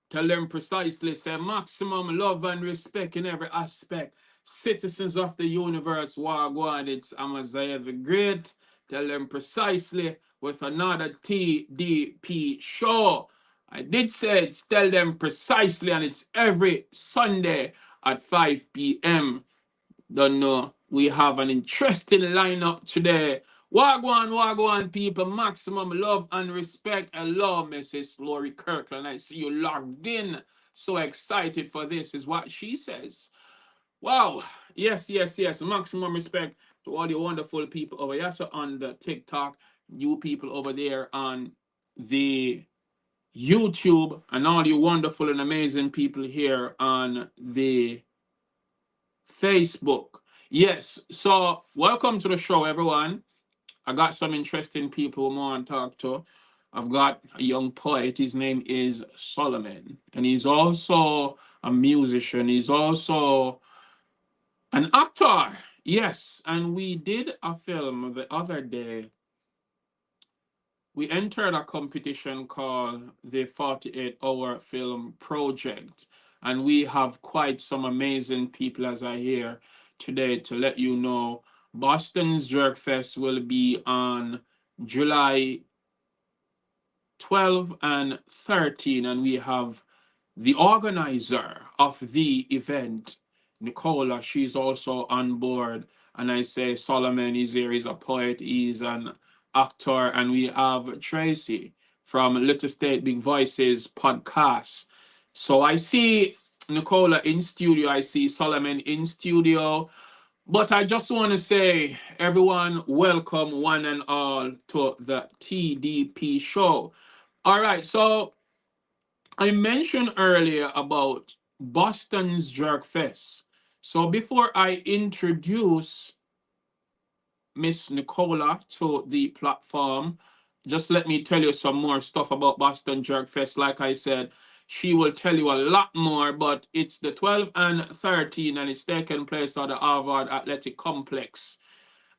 Tell them precisely, say maximum love and respect in every aspect. Citizens of the universe, Wagwan, it's Amaziyah the Great. Tell them precisely with another TDP show. I did say it's tell them precisely, and it's every Sunday at 5 p.m. Don't know. We have an interesting lineup today. Wagwan, Wagwan, people. Maximum love and respect. Hello, Mrs. Lori Kirkland. I see you logged in. So excited for this, is what she says. Wow. Yes, yes, yes. Maximum respect to all the wonderful people over here. So on the TikTok, you people over there on the YouTube, and all you wonderful and amazing people here on the Facebook. Yes, so welcome to the show, everyone. I got some interesting people I want to talk to. I've got a young poet. His name is Suleimen, and he's also a musician. He's also an actor. Yes, and we did a film the other day. We entered a competition called the 48-hour film project, and we have quite some amazing people, as I hear today, to let you know. Boston's JerkFest will be on July 12 and 13, and we have the organizer of the event, Nicola. She's also on board. And I say Solomon is here, he's a poet, he's an actor, and we have Tracy from Little State Big Voices podcast. So I see Nicola in studio, I see Solomon in studio. But I just want to say, everyone, welcome one and all to the TDP show. All right, so I mentioned earlier about Boston's JerkFest. So before I introduce Miss Nicola to the platform, just let me tell you some more stuff about Boston JerkFest. Like I said, she will tell you a lot more, but it's the 12 and 13, and it's taking place at the Harvard Athletic Complex.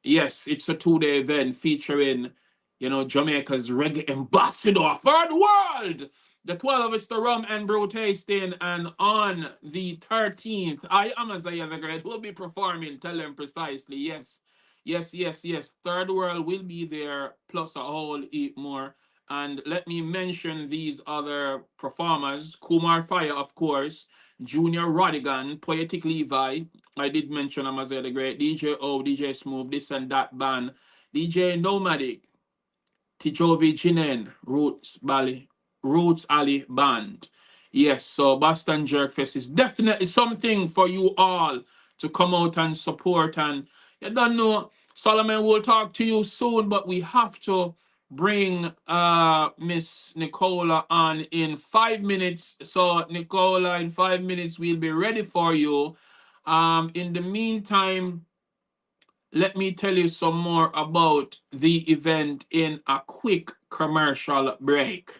Yes, it's a 2-day event featuring, Jamaica's reggae ambassador for the world. The 12th, it's the rum and brew tasting, and on the 13th, I am Amaziyah the Great will be performing. Tell them precisely. Yes, yes, yes, yes. Third World will be there, plus a whole heap more. And let me mention these other performers: Kumar Fire, of course, Junior Rodigan, Poetic Levi. I did mention Amaziyah the Great, DJ O, DJ Smooth, this and that band, DJ Nomadic, Tijovi Jinen, Roots Alley Band. Yes, so Boston JerkFest is definitely something for you all to come out and support. And you don't know, Solomon will talk to you soon, but we have to bring Miss Nicola on in 5 minutes. So Nicola, in 5 minutes we'll be ready for you. In the meantime, let me tell you some more about the event in a quick commercial break.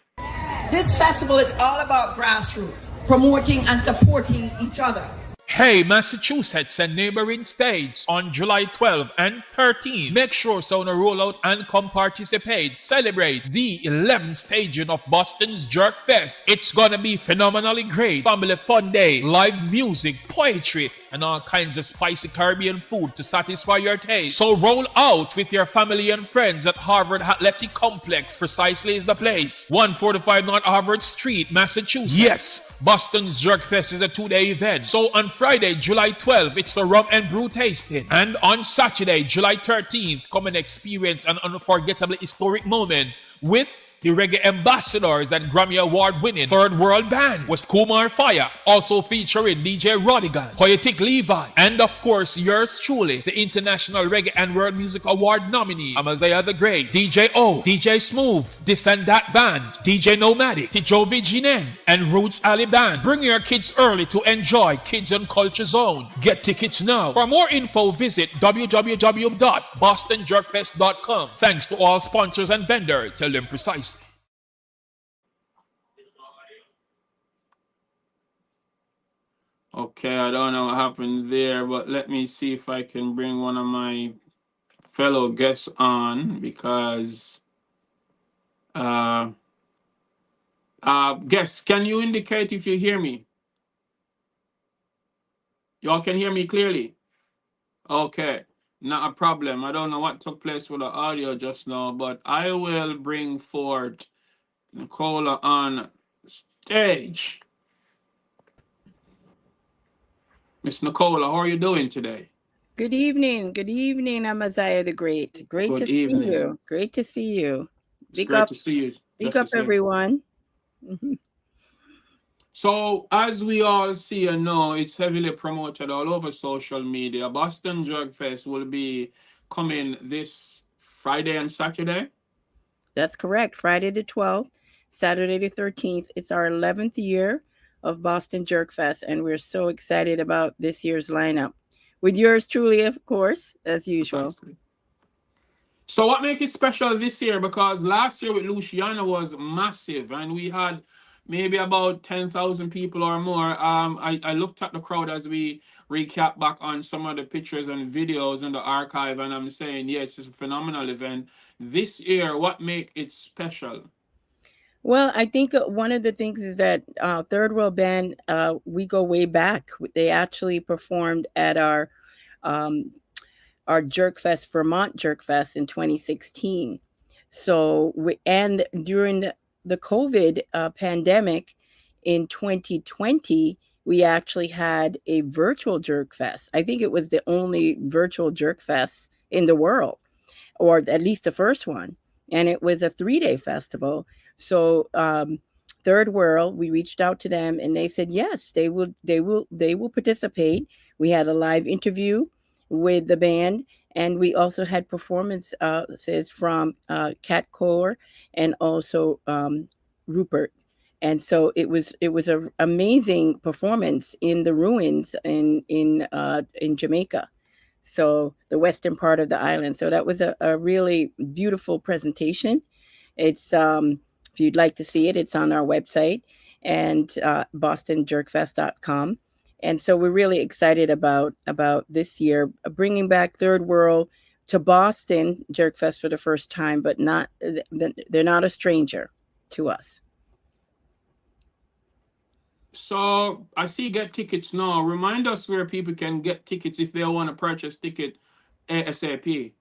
This festival is all about grassroots, promoting and supporting each other. Hey, Massachusetts and neighboring states, on July 12 and 13, make sure so to roll out and come participate. Celebrate the 11th staging of Boston's JerkFest. It's gonna be phenomenally great. Family fun day, live music, poetry, and all kinds of spicy Caribbean food to satisfy your taste. So roll out with your family and friends at Harvard Athletic Complex. Precisely is the place. 145 North Harvard Street, Massachusetts. Yes, Boston's JerkFest is a 2-day event. So on Friday, July 12th, it's the rum and brew tasting. And on Saturday, July 13th, come and experience an unforgettable historic moment with the reggae ambassadors and Grammy Award winning Third World Band with Kumar Fire, also featuring DJ Rodigan, Poetic Levi, and of course yours truly, the International Reggae and World Music Award nominee, Amaziyah the Great, DJ O, DJ Smooth, This and That Band, DJ Nomadic, Tijovi Jinen, and Roots Alley Band. Bring your kids early to enjoy Kids and Culture Zone. Get tickets now. For more info, visit www.bostonjerkfest.com. Thanks to all sponsors and vendors. Tell them precisely. Okay, I don't know what happened there, but let me see if I can bring one of my fellow guests on, because Guests, can you indicate if you hear me? Y'all can hear me clearly? Okay, not a problem. I don't know what took place with the audio just now, but I will bring forth Nicola on stage. Miss Nicola, how are you doing today? Good evening. Good evening, Amaziyah the Great. Great Good to see evening. you. Great to see you. It's great to see you. Big Just the up, same. everyone. Mhm. So, as we all see and know, it's heavily promoted all over social media. Boston Drug Fest will be coming this Friday and Saturday. That's correct. Friday the 12th, Saturday the 13th. It's our 11th year of Boston JerkFest, and we're so excited about this year's lineup. With yours truly, of course, as usual. Precisely. So what makes it special this year? Because last year with Luciana was massive, and we had maybe about 10,000 people or more. I looked at the crowd as we recap back on some of the pictures and videos in the archive, and I'm saying, yeah, it's just a phenomenal event. This year, what make it special? Well, I think one of the things is that Third World Band, we go way back. They actually performed at um, our JerkFest, Vermont JerkFest in 2016. So, and during the COVID pandemic in 2020, we actually had a virtual JerkFest. I think it was the only virtual JerkFest in the world, or at least the first one. And it was a 3-day festival. So, Third World, we reached out to them and they said yes, they will participate. We had a live interview with the band, and we also had performances from Cat Core and also Rupert. And so it was an amazing performance in the ruins in Jamaica, so the western part of the island. So that was a really beautiful presentation. It's if you'd like to see it, it's on our website and bostonjerkfest.com. And so we're really excited about this year bringing back Third World to Boston JerkFest for the first time, but not they're not a stranger to us. So I see get tickets now. Remind us where people can get tickets if they want to purchase ticket ASAP.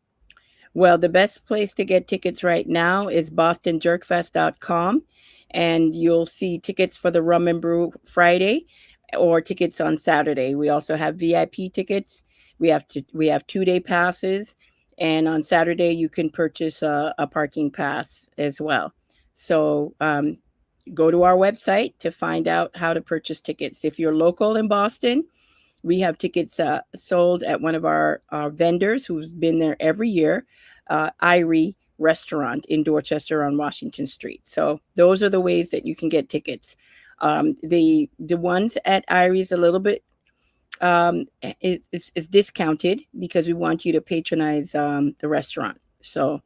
Well, the best place to get tickets right now is bostonjerkfest.com, and you'll see tickets for the Rum and Brew Friday or tickets on Saturday. We also have VIP tickets. We have 2-day passes, and on Saturday you can purchase a parking pass as well. So go to our website to find out how to purchase tickets. If you're local in Boston, we have tickets sold at one of our vendors who's been there every year, Irie Restaurant in Dorchester on Washington Street. So those are the ways that you can get tickets. The ones at Irie is a little bit it's discounted because we want you to patronize the restaurant. So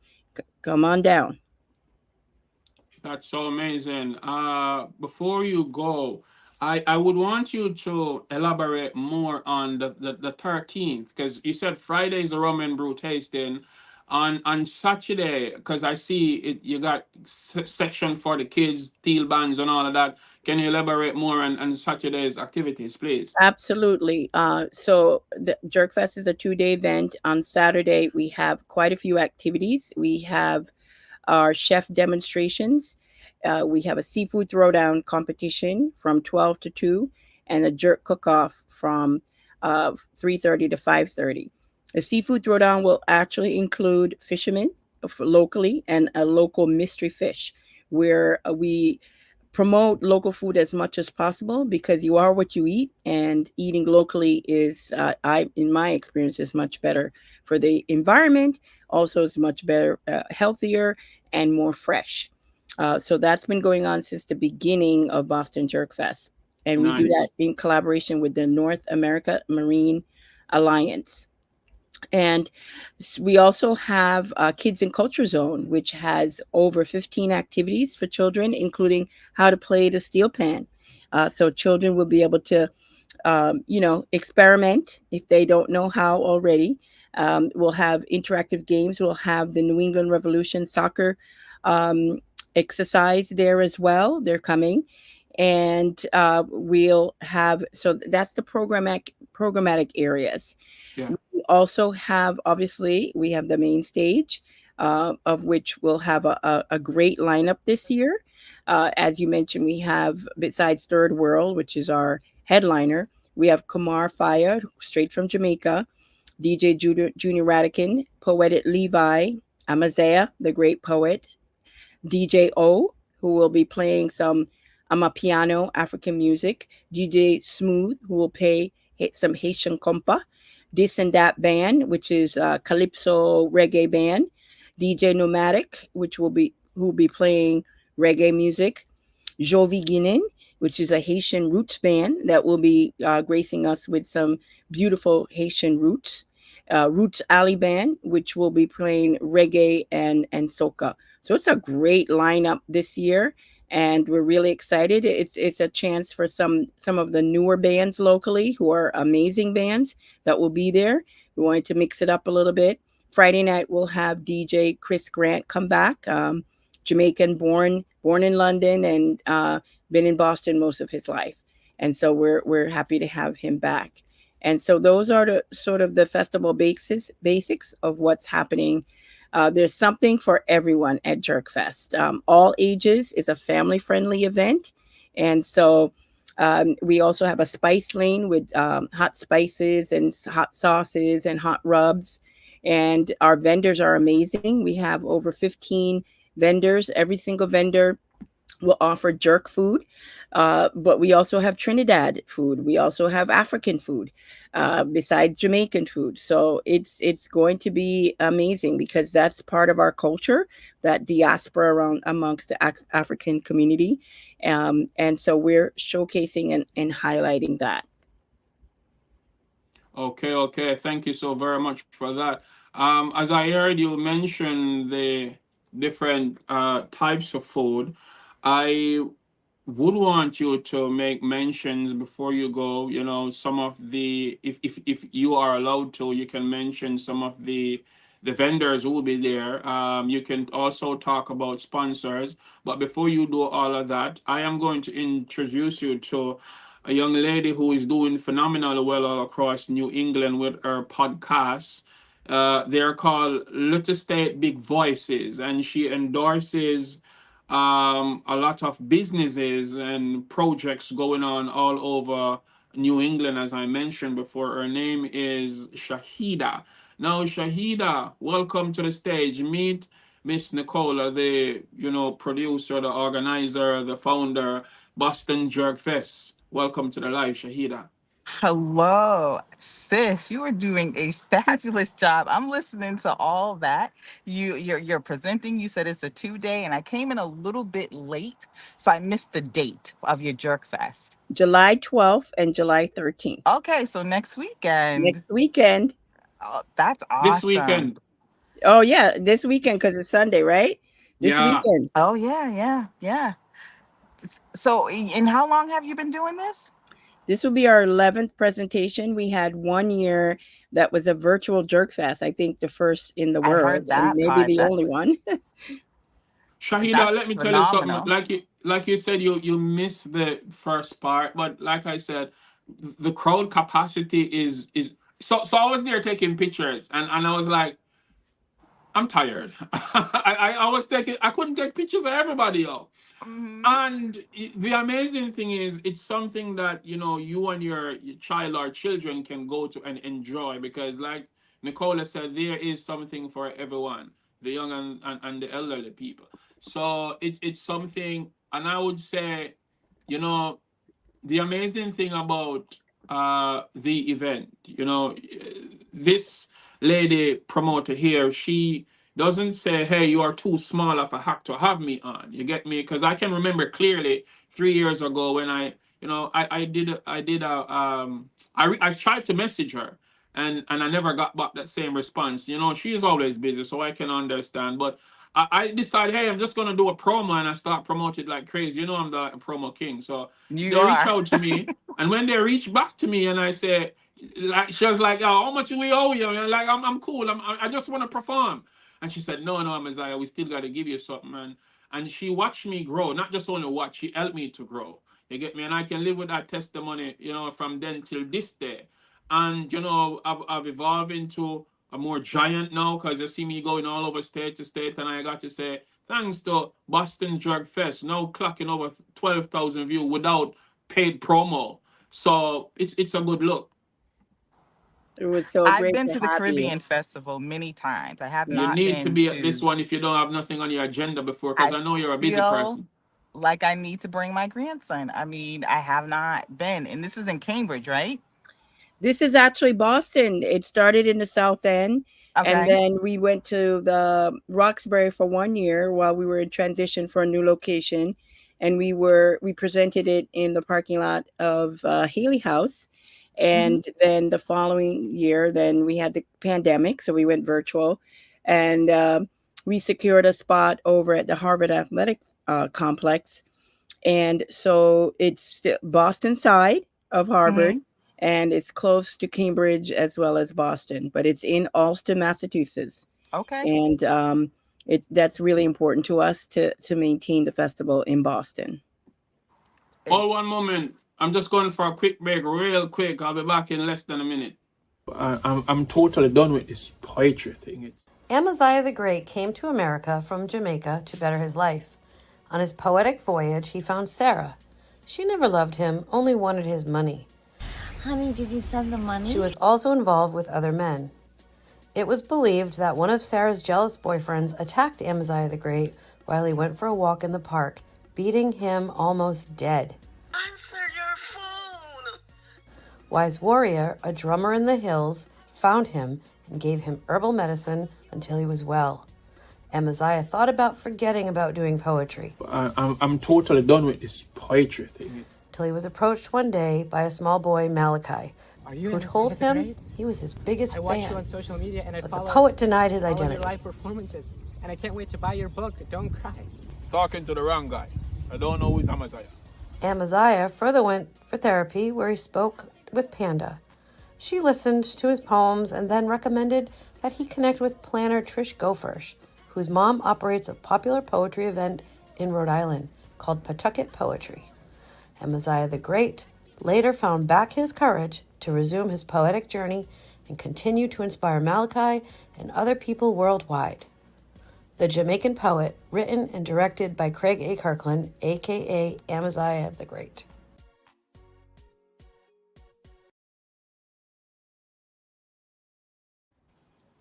come on down. That's so amazing. Before you go, I would want you to elaborate more on the 13th, because you said Friday is a rum and brew tasting. On Saturday, because I see it, you got section for the kids, steel bands, and all of that. Can you elaborate more on Saturday's activities, please? Absolutely. So the JerkFest is a 2-day event. On Saturday, we have quite a few activities. We have our chef demonstrations. We have a seafood throwdown competition from 12 to 2 and a jerk cook-off from 3:30 to 5:30. The seafood throwdown will actually include fishermen locally and a local mystery fish, where we promote local food as much as possible because you are what you eat, and eating locally is I in my experience is much better for the environment. Also, it's much better, healthier, and more fresh. So that's been going on since the beginning of Boston JerkFest, and we do that Nice. in collaboration with the North America Marine Alliance. And we also have Kids and Culture Zone, which has over 15 activities for children, including how to play the steel pan. So children will be able to, experiment if they don't know how already. We'll have interactive games. We'll have the New England Revolution soccer exercise there as well. They're coming, and we'll have, so that's the programmatic areas. Yeah. We also have, obviously, we have the main stage, of which we'll have a great lineup this year. As you mentioned, we have, besides Third World, which is our headliner, we have Kumar Fire, straight from Jamaica, DJ Junior Radican, Poetic Levi, Amaziyah The Great Poet, DJ O, who will be playing some Amapiano African music, DJ Smooth, who will play some Haitian compa, This and That Band, which is a calypso reggae band, DJ Nomadic, who will be playing reggae music, Jovi Guinin, which is a Haitian roots band that will be gracing us with some beautiful Haitian roots. Roots Ali Band, which will be playing reggae and soca. So it's a great lineup this year, and we're really excited. It's a chance for some of the newer bands locally who are amazing bands that will be there. We wanted to mix it up a little bit. Friday night we'll have DJ Chris Grant come back. Jamaican, born in London, and been in Boston most of his life, and so we're happy to have him back. And so those are the sort of the festival basics of what's happening. There's something for everyone at JerkFest. All ages. Is a family friendly event, and so we also have a spice lane with hot spices and hot sauces and hot rubs. And our vendors are amazing. We have over 15 vendors. Every single vendor will offer jerk food, but we also have Trinidad food. We also have African food, besides Jamaican food. So it's going to be amazing because that's part of our culture, that diaspora around amongst the African community, and so we're showcasing and highlighting that. Okay, okay. Thank you so very much for that. As I heard you mention the different types of food, I would want you to make mentions before you go. You know, some of the, if you are allowed to, you can mention some of the vendors who will be there. You can also talk about sponsors. But before you do all of that, I am going to introduce you to a young lady who is doing phenomenally well all across New England with her podcasts. They're called Little State Big Voices, and she endorses a lot of businesses and projects going on all over New England, as I mentioned before. Her name is Shahidah. Now, Shahidah, welcome to the stage. Meet Miss Nicola, the producer, the organizer, the founder, Boston Jerk Fest. Welcome to the live, Shahidah. Hello, sis. You are doing a fabulous job. I'm listening to all that. You're presenting. You said it's a 2 day, and I came in a little bit late, so I missed the date of your Jerk Fest. July 12th and July 13th. Okay, so next Next weekend. weekend. Oh, that's This awesome. weekend, Oh yeah, this weekend because it's Sunday, right? This yeah. weekend. Oh yeah, yeah, yeah. So, and how long have you been doing this? This will be our 11th presentation. We had 1 year that was a virtual jerk fest. I think the first in the I world heard and that maybe part. the only one. Shahida, That's let me tell you something. phenomenal. Like you said, you missed the first part, but like I said, the crowd capacity is so. I was there taking pictures, and I was like, I'm tired. I was taking. I couldn't take pictures of everybody, yo. Hmm. And the amazing thing is, it's something that you and your child or children can go to and enjoy because, like Nicola said, there is something for everyone, the young and the elderly people. So it's something, and I would say, you know, the amazing thing about the event, this lady promoter here, she doesn't say, "Hey, you are too small of a hack to have me on." You get me? Because I can remember clearly 3 years ago when I did I tried to message her, and I never got back that same response. She's always busy, so I can understand. But I decided, hey, I'm just gonna do a promo, and I start promoting like crazy. I'm the promo king. So You they reach are. out to me, and when they reach back to me, and I say, like, she was like, "Oh, how much we owe you?" And like, I'm cool. I just want to perform. And she said, "No, no, Messiah, we still got to give you something, man." And she watched me grow, not just only watch, she helped me to grow. You get me? And I can live with that testimony, from then till this day. And, I've evolved into a more giant now because you see me going all over state to state. And I got to say, thanks to Boston's JerkFest, now clocking over 12,000 views without paid promo. So it's a good look. It was so I've great been to to the have you. Caribbean Festival many times. I have You not need to been be at this to. one if you don't have nothing on your agenda before, because I I know you're a busy feel person. like I need to bring my grandson. I mean, I have not been, and this is in Cambridge, right? This is actually Boston. It started in the South End, and Okay. then we went to the Roxbury for 1 year while we were in transition for a new location, and we presented it in the parking lot of Haley House, Hmm. and then the following year, then we had the pandemic, so we went virtual, and we secured a spot over at the Harvard Athletic Complex, and so it's Boston side of Harvard, Hmm. and it's close to Cambridge as well as Boston, but it's in Allston, Massachusetts, Okay. and that's really important to us to maintain the festival in Boston. Hold It's one moment. I'm just going for a quick break, real quick. I'll be back in less than a minute. I'm totally done with this poetry thing. Amaziyah the Great came to America from Jamaica to better his life. On his poetic voyage, he found Sarah. She never loved him, only wanted his money. Honey, did you send the money? She was also involved with other men. It was believed that one of Sarah's jealous boyfriends attacked Amaziyah the Great while he went for a walk in the park, beating him almost dead. Answer your phone! Wise Warrior, a drummer in the hills, found him and gave him herbal medicine until he was well. Amaziyah thought about forgetting about doing poetry. I'm totally done with this poetry thing. Till he was approached one day by a small boy, Malachi, who told him he was his biggest I watch you fan. on social media and I But the follow poet denied his all of your identity. live performances, and I can't wait to buy your book. Don't cry. Talking to the wrong guy. I don't know who's Amaziyah. Amaziyah further went for therapy, where he spoke with Panda. She listened to his poems and then recommended that he connect with planner Trish Gophersh, whose mom operates a popular poetry event in Rhode Island called Pawtucket Poetry. Amaziyah the Great later found back his courage to resume his poetic journey and continue to inspire Malachi and other people worldwide. The Jamaican Poet, written and directed by Craig A. Kirkland, a.k.a. Amaziyah the Great.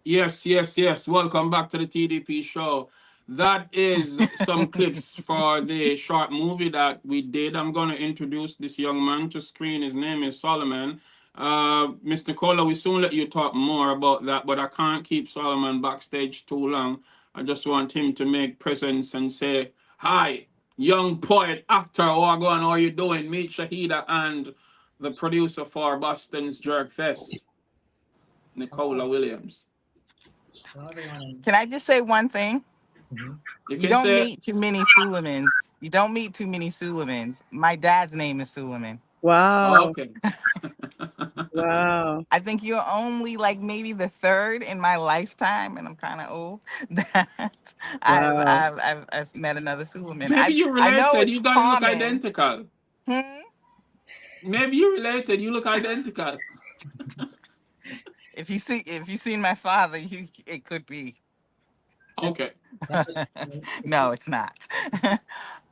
Yes, yes, yes. Welcome back to the TDP show. That is some clips for the short movie that we did. I'm going to introduce this young man to screen. His name is Suleimen. Mr. Cola, we soon let you talk more about that, but I can't keep Suleimen backstage too long. I just want him to make presence and say, hi, young poet, actor, how are you doing? Meet Shahidah and the producer for Boston's JerkFest, Nicola Williams. Hello, everyone. Can I just say one thing? Mhm. You You can don't say, meet too many Suleimans. You don't meet too many Suleimans. My dad's name is Suleiman. Wow. okay. Wow. I think you're only like maybe the third in my lifetime, and I'm kind of old. That Wow. I've met another Suleiman. Maybe you I know related. it's You guys look common. identical. Hmm? Maybe you related. You look identical. If you seen my father, it could be. That's Okay. that's just it's No, it's not.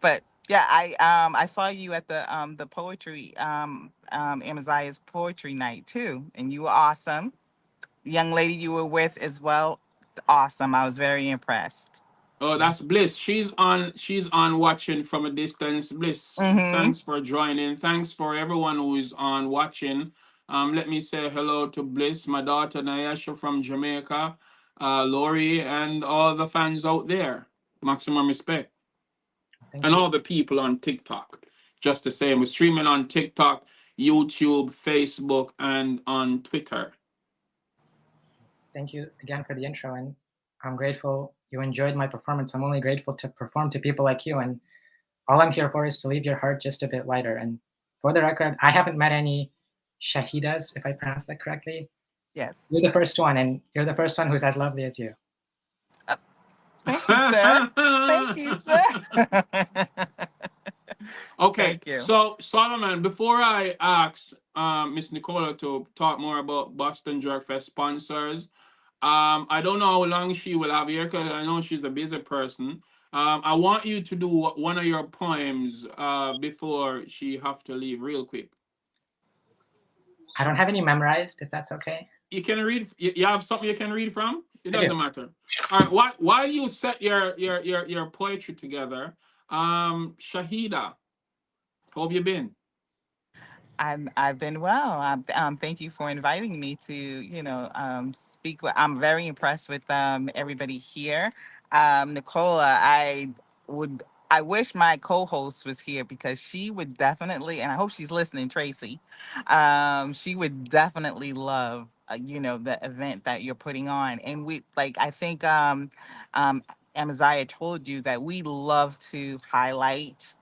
But yeah, I saw you at the poetry Amaziyah's poetry night too, and you were awesome. The young lady you were with as well, awesome. I was very impressed. Oh, that's Bliss. She's on watching from a distance. Bliss, Mm-hmm. thanks for joining. Thanks for everyone who is on watching. Let me say hello to Bliss, my daughter Nyasha from Jamaica, Lori, and all the fans out there. Maximum respect. thank And you. all the people on TikTok. Just the same. We're streaming on TikTok, YouTube, Facebook, and on Twitter. Thank you again for the intro, and I'm grateful you enjoyed my performance. I'm only grateful to perform to people like you, and all I'm here for is to leave your heart just a bit lighter. And for the record, I haven't met any Shahidas, if I pronounced that correctly. Yes. You're the first one, and you're the first one who's as lovely as you. Thank you, sir. Thank you, sir. Okay, Thank you. so Solomon, before I ask Miss Nicola to talk more about Boston Drug Fest sponsors, I don't know how long she will have here because I know she's a busy person. I want you to do one of your poems before she have to leave real quick. I don't have any memorized, if that's okay. You can read. You have something you can read from. It I do. doesn't matter. All right. While you set your poetry together, Shahida, how have you been? I've been well. Thank you for inviting me to speak. I'm very impressed with everybody here. Nicola, would I wish my co-host was here because she would definitely, and I hope she's listening, Tracy. She would definitely love the event that you're putting on, and we like I think Amaziyah told you that we love to highlight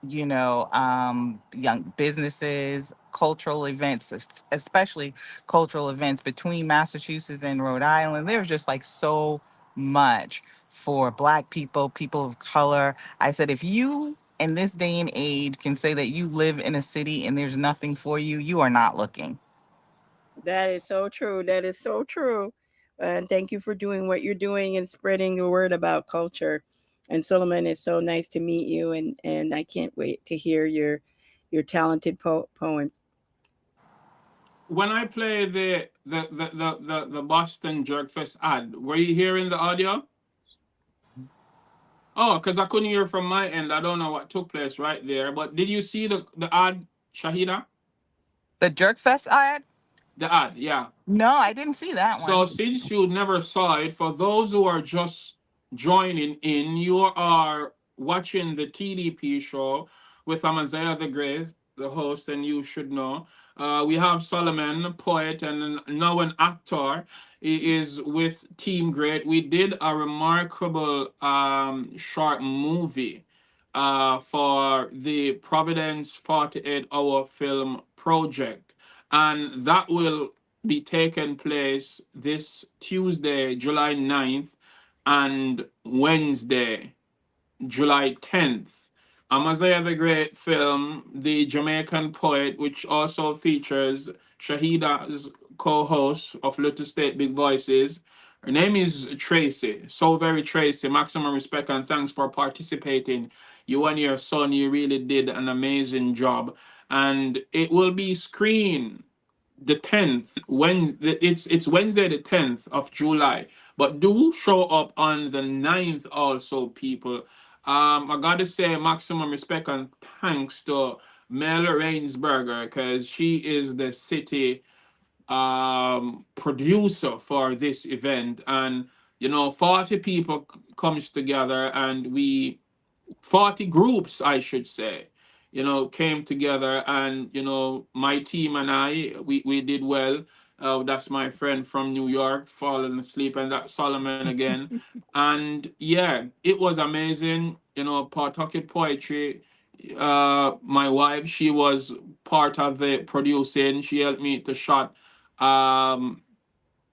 young businesses, cultural events, especially cultural events between Massachusetts and Rhode Island. There's just like so much for Black people, people of color. I said, if you in this day and age can say that you live in a city and there's nothing for you, you are not looking. That is so true. That is so true. And thank you for doing what you're doing and spreading the word about culture. And Suleimen, it's so nice to meet you, and I can't wait to hear your talented poems. When I play the Boston Jerk Fest ad, were you hearing the audio? Oh, because I couldn't hear from my end. I don't know what took place right there. But did you see the ad, Shahida? The JerkFest ad? The ad, yeah. No, I didn't see that So one. since you never saw it, for those who are just joining in, you are watching the TDP show with Amaziyah The Great, the host, and you should know. We have Suleimen, a poet and now an actor. He is with Team Great. We did a remarkable short movie for the Providence 48-hour film project. And that will be taking place this Tuesday, July 9th, and Wednesday, July 10th. Amaziyah The Great film, The Jamaican Poet, which also features Shahida's co-host of Little State Big Voices. Her name is Tracey, SoVery Tracey. Maximum respect and thanks for participating. You and your son, you really did an amazing job. And it will be screened the 10th, when it's Wednesday the 10th of July. But do show up on the 9th also, people. I gotta say maximum respect and thanks to Mel Rainsberger, because she is the city producer for this event. And 40 people comes together, and 40 groups, I should say, came together, and my team and we did well. That's my friend from New York falling asleep, and that's Solomon again. And yeah, it was amazing. Pawtucket Poetry, my wife, she was part of the producing. She helped me to shot um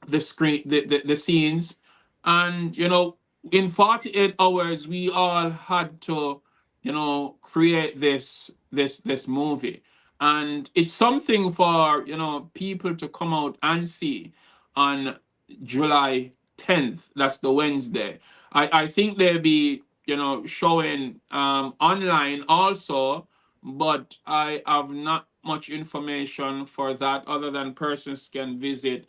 the screen, the scenes. And in 48 hours we all had to create this movie. And it's something for people to come out and see on July 10th. That's the Wednesday. I think they'll be showing online also, but I have not much information for that other than persons can visit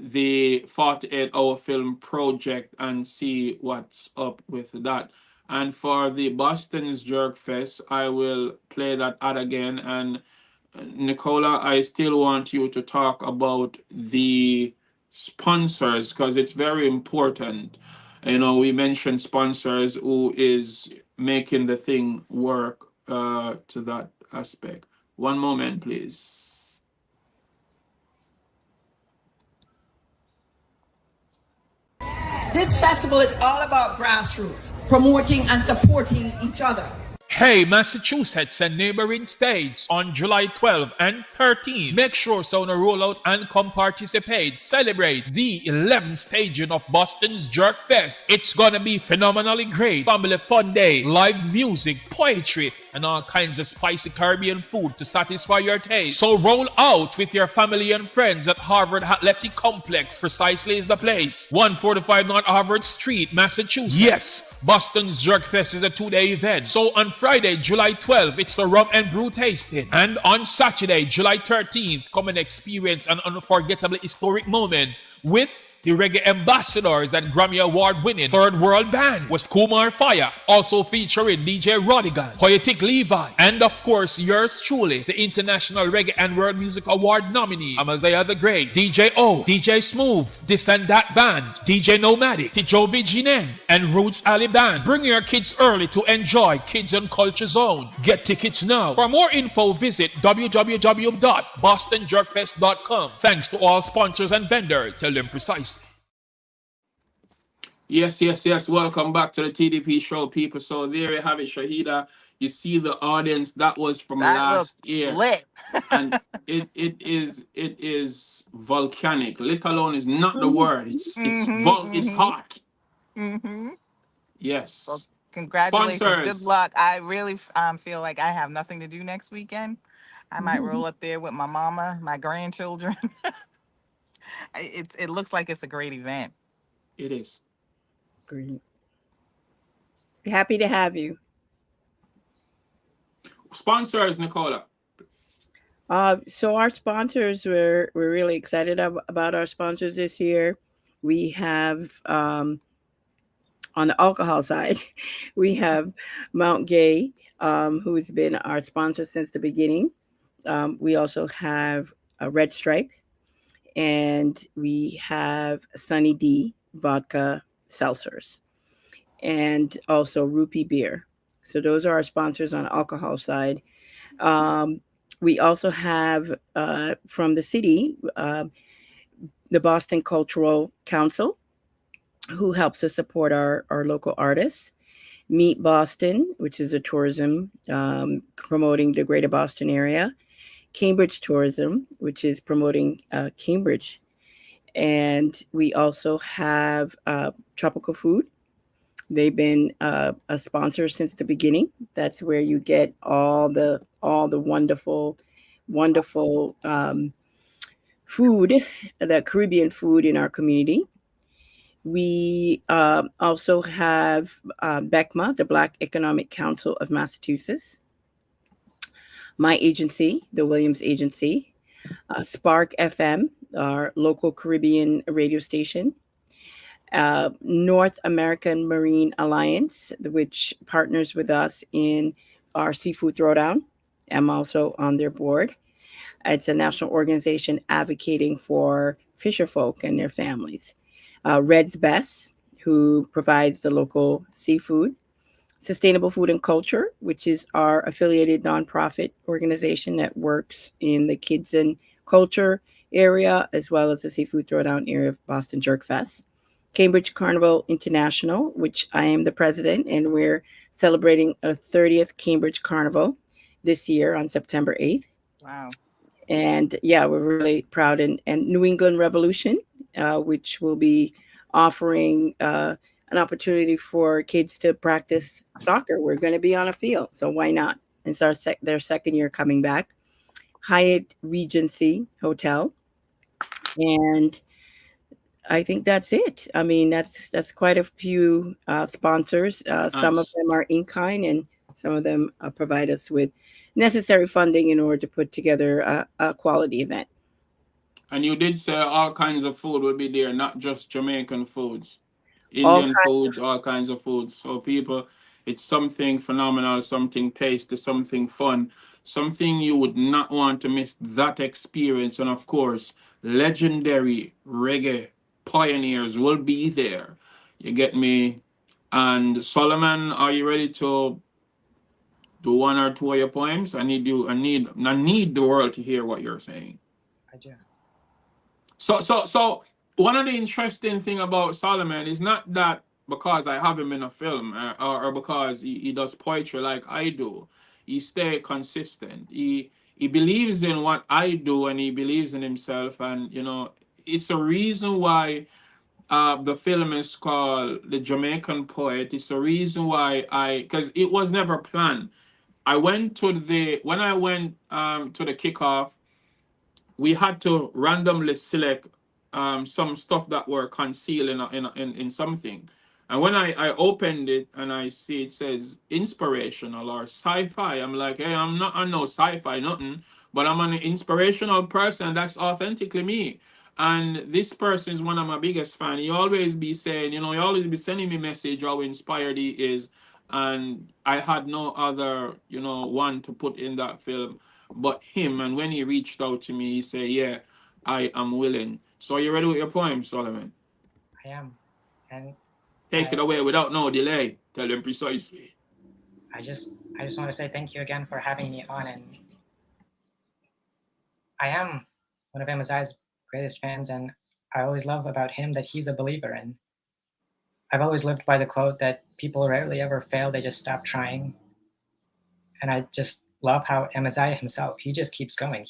the 48-hour film project and see what's up with that. And for the Boston's Jerk Fest, I will play that ad again. And Nicola, I still want you to talk about the sponsors because it's very important. We mentioned sponsors who is making the thing work to that aspect. One moment, please. This festival is all about grassroots, promoting and supporting each other. Hey, Massachusetts and neighboring states on July 12 and 13. Make sure so to roll out and come participate. Celebrate the 11th staging of Boston's JerkFest. It's gonna be phenomenally great. Family fun day, live music, poetry, and all kinds of spicy Caribbean food to satisfy your taste. So roll out with your family and friends at Harvard Athletic Complex. Precisely is the place. 145 North Harvard Street, Massachusetts. Yes, Boston's JerkFest is a 2-day event. So on Friday, July 12th, it's the rum and brew tasting. And on Saturday, July 13th, come and experience an unforgettable historic moment with the reggae ambassadors and Grammy Award winning Third World Band with Kumar Fire, also featuring DJ Rodigan, Poetic Levi, and of course yours truly, the International Reggae and World Music Award nominee, Amaziyah The Great, DJ O, DJ Smooth, This and That Band, DJ Nomadic, Tijovi Jinen, and Roots Ali Band. Bring your kids early to enjoy Kids and Culture Zone. Get tickets now. For more info, visit www.bostonjerkfest.com. Thanks to all sponsors and vendors. Tell them precisely. Yes, yes, yes. Welcome back to the TDP show, people. So there you have it, Shahidah. You see the audience that was from That last looked year, lit. and it is volcanic. Let alone is not the word. It's hot. Mm-hmm. Yes. Well, congratulations. Good Sponsors. luck. I really feel like I have nothing to do next weekend. I might roll up there with my mama, my grandchildren. It looks like it's a great event. It is. Great. Happy to have you. Sponsors, Nicola. So our sponsors, we're really excited about our sponsors this year. We have on the alcohol side, we have Mount Gay, who's been our sponsor since the beginning. We also have a Red Stripe, and we have Sunny D vodka seltzers, and also Rupee beer. So those are our sponsors on the alcohol side. We also have from the city, the Boston Cultural Council, who helps us support our local artists. Meet Boston, which is a tourism promoting the greater Boston area. Cambridge Tourism, which is promoting Cambridge. And we also have Tropical Food. They've been a sponsor since the beginning. That's where you get all the wonderful food, the Caribbean food in our community. We also have BECMA, the Black Economic Council of Massachusetts. My agency, the Williams Agency. Spark FM, our local Caribbean radio station. North American Marine Alliance, which partners with us in our seafood throwdown. I'm also on their board. It's a national organization advocating for fisherfolk and their families. Red's Best, who provides the local seafood. Sustainable Food and Culture, which is our affiliated nonprofit organization that works in the kids and culture area, as well as the seafood throwdown area of Boston JerkFest. Cambridge Carnival International, which I am the president, and we're celebrating a 30th Cambridge Carnival this year on September 8th. Wow. And yeah, we're really proud. And New England Revolution, which will be offering an opportunity for kids to practice soccer. We're going to be on a field, so why not? It's their second year coming back. Hyatt Regency Hotel, and I think that's it. I mean, that's quite a few sponsors. Some of them are in kind, and some of them provide us with necessary funding in order to put together a quality event. And you did say all kinds of food will be there, not just Jamaican foods. Indian foods, all kinds of foods. So people, it's something phenomenal, something tasty, something fun, something you would not want to miss that experience. And of course, legendary reggae pioneers will be there. You get me? And Suleimen, are you ready to do one or two of your poems? I need the world to hear what you're saying. I do. So one of the interesting thing about Suleimen is not that because I have him in a film, or because he does poetry like I do. He stay consistent. He believes in what I do, and he believes in himself. And it's a reason why the film is called The Jamaican Poet. It's a reason why because it was never planned. When I went to the kickoff, we had to randomly select some stuff that were concealed in something. And when I opened it and I see it says inspirational or sci-fi, I'm like, hey, I'm not on no sci-fi, nothing, but I'm an inspirational person. That's authentically me. And this person is one of my biggest fan. He always be saying, he always be sending me message how inspired he is. And I had no other, one to put in that film but him. And when he reached out to me, he said, yeah, I am willing. So are you ready with your poem, Suleimen? I am. And Take it away without no delay. Tell him precisely. I just want to say thank you again for having me on. And I am one of Amaziyah's greatest fans, and I always love about him that he's a believer. And I've always lived by the quote that people rarely ever fail, they just stop trying. And I just love how Amaziyah himself, he just keeps going.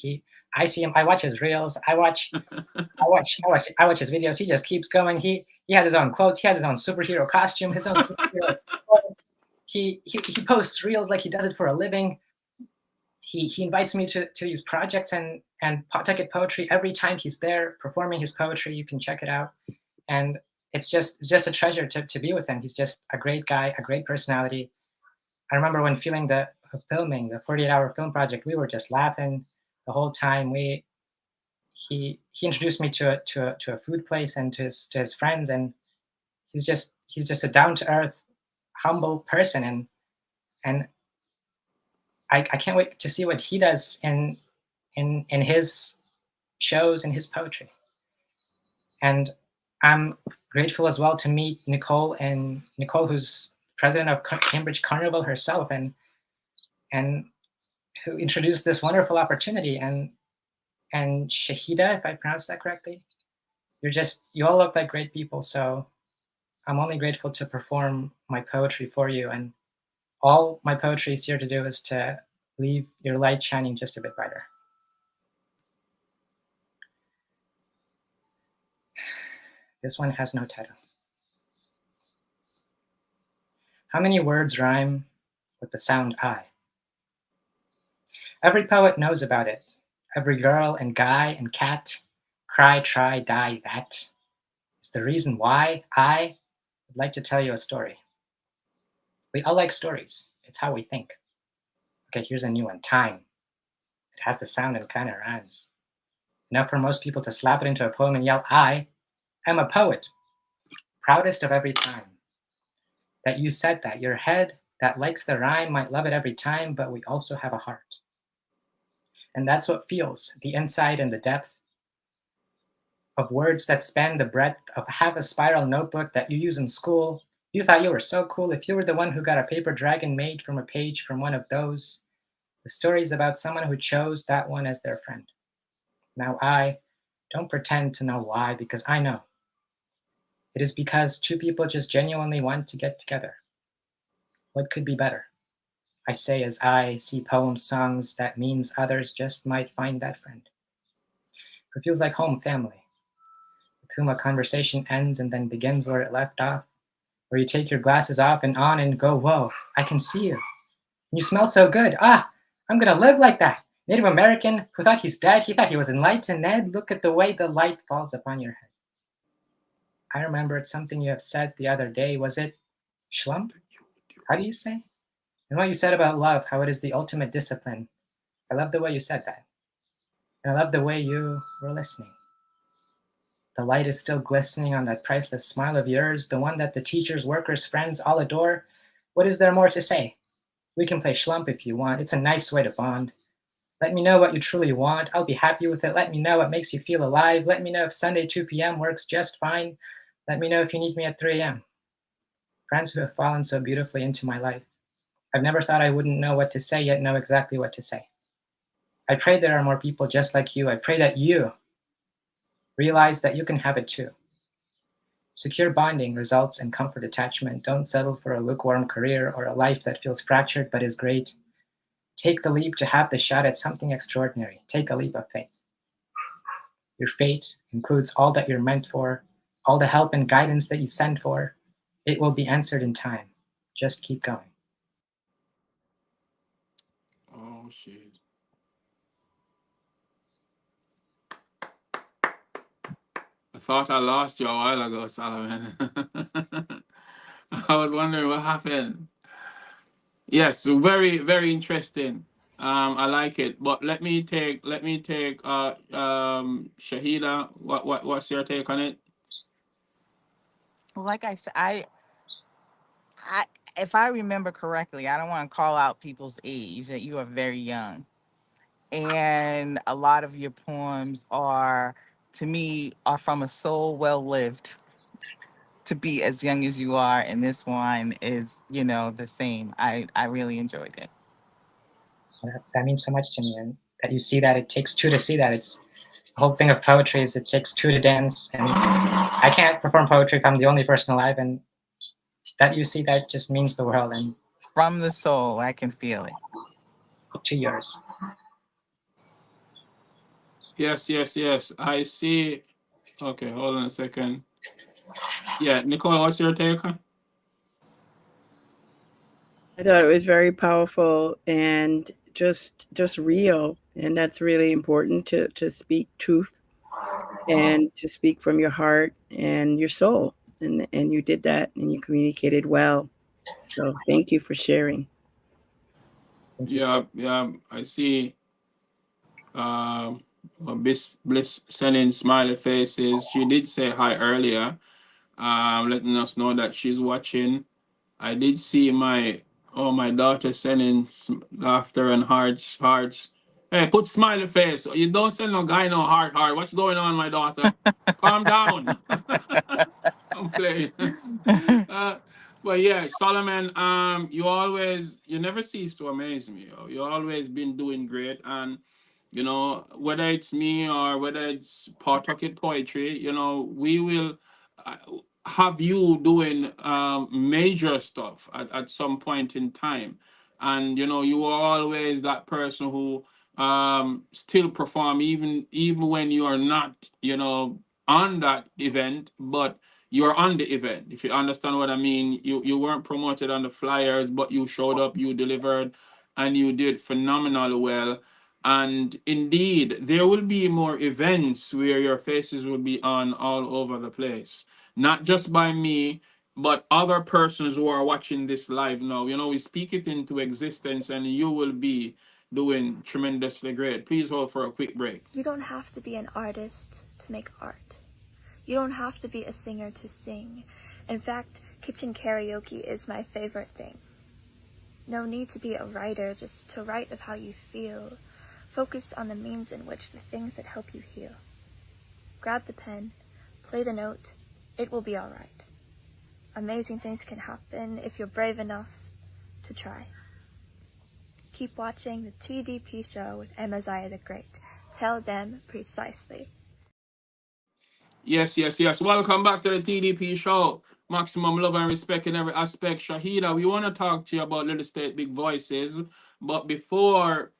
I see him, I watch his reels, I watch his videos, he just keeps going. He has his own quotes, he has his own superhero costume, his own superhero quotes. He posts reels like he does it for a living. He invites me to these projects and Pawtucket poetry every time he's there performing his poetry. You can check it out. And it's just a treasure to be with him. He's just a great guy, a great personality. I remember when filming the 48-hour film project, we were just laughing the whole time. He introduced me to a food place and to his friends, and he's just a down-to-earth, humble person, and I can't wait to see what he does in his shows and his poetry. And I'm grateful as well to meet Nicole, who's president of Cambridge Carnival herself, and who introduced this wonderful opportunity. And Shahidah, if I pronounced that correctly, you all look like great people. So I'm only grateful to perform my poetry for you. And all my poetry is here to do is to leave your light shining just a bit brighter. This one has no title. How many words rhyme with the sound I? Every poet knows about it. Every girl and guy and cat, cry, try, die, that. It's the reason why I would like to tell you a story. We all like stories. It's how we think. Okay, here's a new one, time. It has the sound and kind of rhymes. Enough for most people to slap it into a poem and yell, I am a poet. Proudest of every time. That you said that. Your head that likes the rhyme might love it every time, but we also have a heart. And that's what feels, the insight and the depth of words that span the breadth of half a spiral notebook that you use in school. You thought you were so cool if you were the one who got a paper dragon made from a page from one of those. The stories about someone who chose that one as their friend. Now I don't pretend to know why, because I know. It is because two people just genuinely want to get together. What could be better? I say as I see poems, songs, that means others just might find that friend. Who feels like home, family, with whom a conversation ends and then begins where it left off, where you take your glasses off and on and go, whoa, I can see you. You smell so good. Ah, I'm gonna live like that. Native American who thought he's dead, he thought he was enlightened. Ned, look at the way the light falls upon your head. I remember it's something you have said the other day. Was it schlump? How do you say? And what you said about love, how it is the ultimate discipline. I love the way you said that. And I love the way you were listening. The light is still glistening on that priceless smile of yours, the one that the teachers, workers, friends all adore. What is there more to say? We can play schlump if you want. It's a nice way to bond. Let me know what you truly want. I'll be happy with it. Let me know what makes you feel alive. Let me know if Sunday 2 p.m. works just fine. Let me know if you need me at 3 a.m. Friends who have fallen so beautifully into my life. I've never thought I wouldn't know what to say, yet know exactly what to say. I pray there are more people just like you. I pray that you realize that you can have it too. Secure bonding results in comfort attachment. Don't settle for a lukewarm career or a life that feels fractured but is great. Take the leap to have the shot at something extraordinary. Take a leap of faith. Your fate includes all that you're meant for, all the help and guidance that you send for. It will be answered in time. Just keep going. Oh, shit. I thought I lost you a while ago, Suleimen. I was wondering what happened. Yes, so very, very interesting. I like it. But let me take Shahida. What's your take on it? Like I said, I if I remember correctly, I don't want to call out people's age, that you are very young. And a lot of your poems are, to me, are from a soul well lived, to be as young as you are. And this one is, the same. I really enjoyed it. That means so much to me, and that you see that it takes two to see that. It's the whole thing of poetry is it takes two to dance, and I can't perform poetry if I'm the only person alive, and that you see that just means the world. And From the soul, I can feel it. to yours. Yes, yes, yes. I see. Okay, hold on a second. Yeah, Nicola, what's your take on? I thought it was very powerful and just real, and that's really important to speak truth and to speak from your heart and your soul, and you did that and you communicated well. So thank you for sharing. Yeah, yeah. I see. Bliss sending smiley faces. She did say hi earlier, letting us know that she's watching. I did see my daughter sending laughter and hearts. Hey, put smiley face. You don't send no guy no heart. What's going on, my daughter? Calm down. I'm playing. uh, but yeah, Solomon, you never cease to amaze me. You always been doing great, and whether it's me or whether it's Pawtucket Poetry, we will uh, have you doing major stuff at some point in time. And you are always that person who still perform even when you are not, on that event, but you're on the event. If you understand what I mean, you weren't promoted on the flyers, but you showed up, you delivered, and you did phenomenally well. And indeed, there will be more events where your faces will be on all over the place. Not just by me, but other persons who are watching this live now. We speak it into existence, and you will be doing tremendously great. Please hold for a quick break. You don't have to be an artist to make art. You don't have to be a singer to sing. In fact, kitchen karaoke is my favorite thing. No need to be a writer just to write of how you feel. Focus on the means in which the things that help you heal. Grab the pen, play the note, it will be all right. Amazing things can happen if you're brave enough to try. Keep watching the TDP show with Amaziyah The Great. Tell them precisely. Yes, yes, yes. Welcome back to the TDP show. Maximum love and respect in every aspect. Shahida, we want to talk to you about Little State Big Voices. But before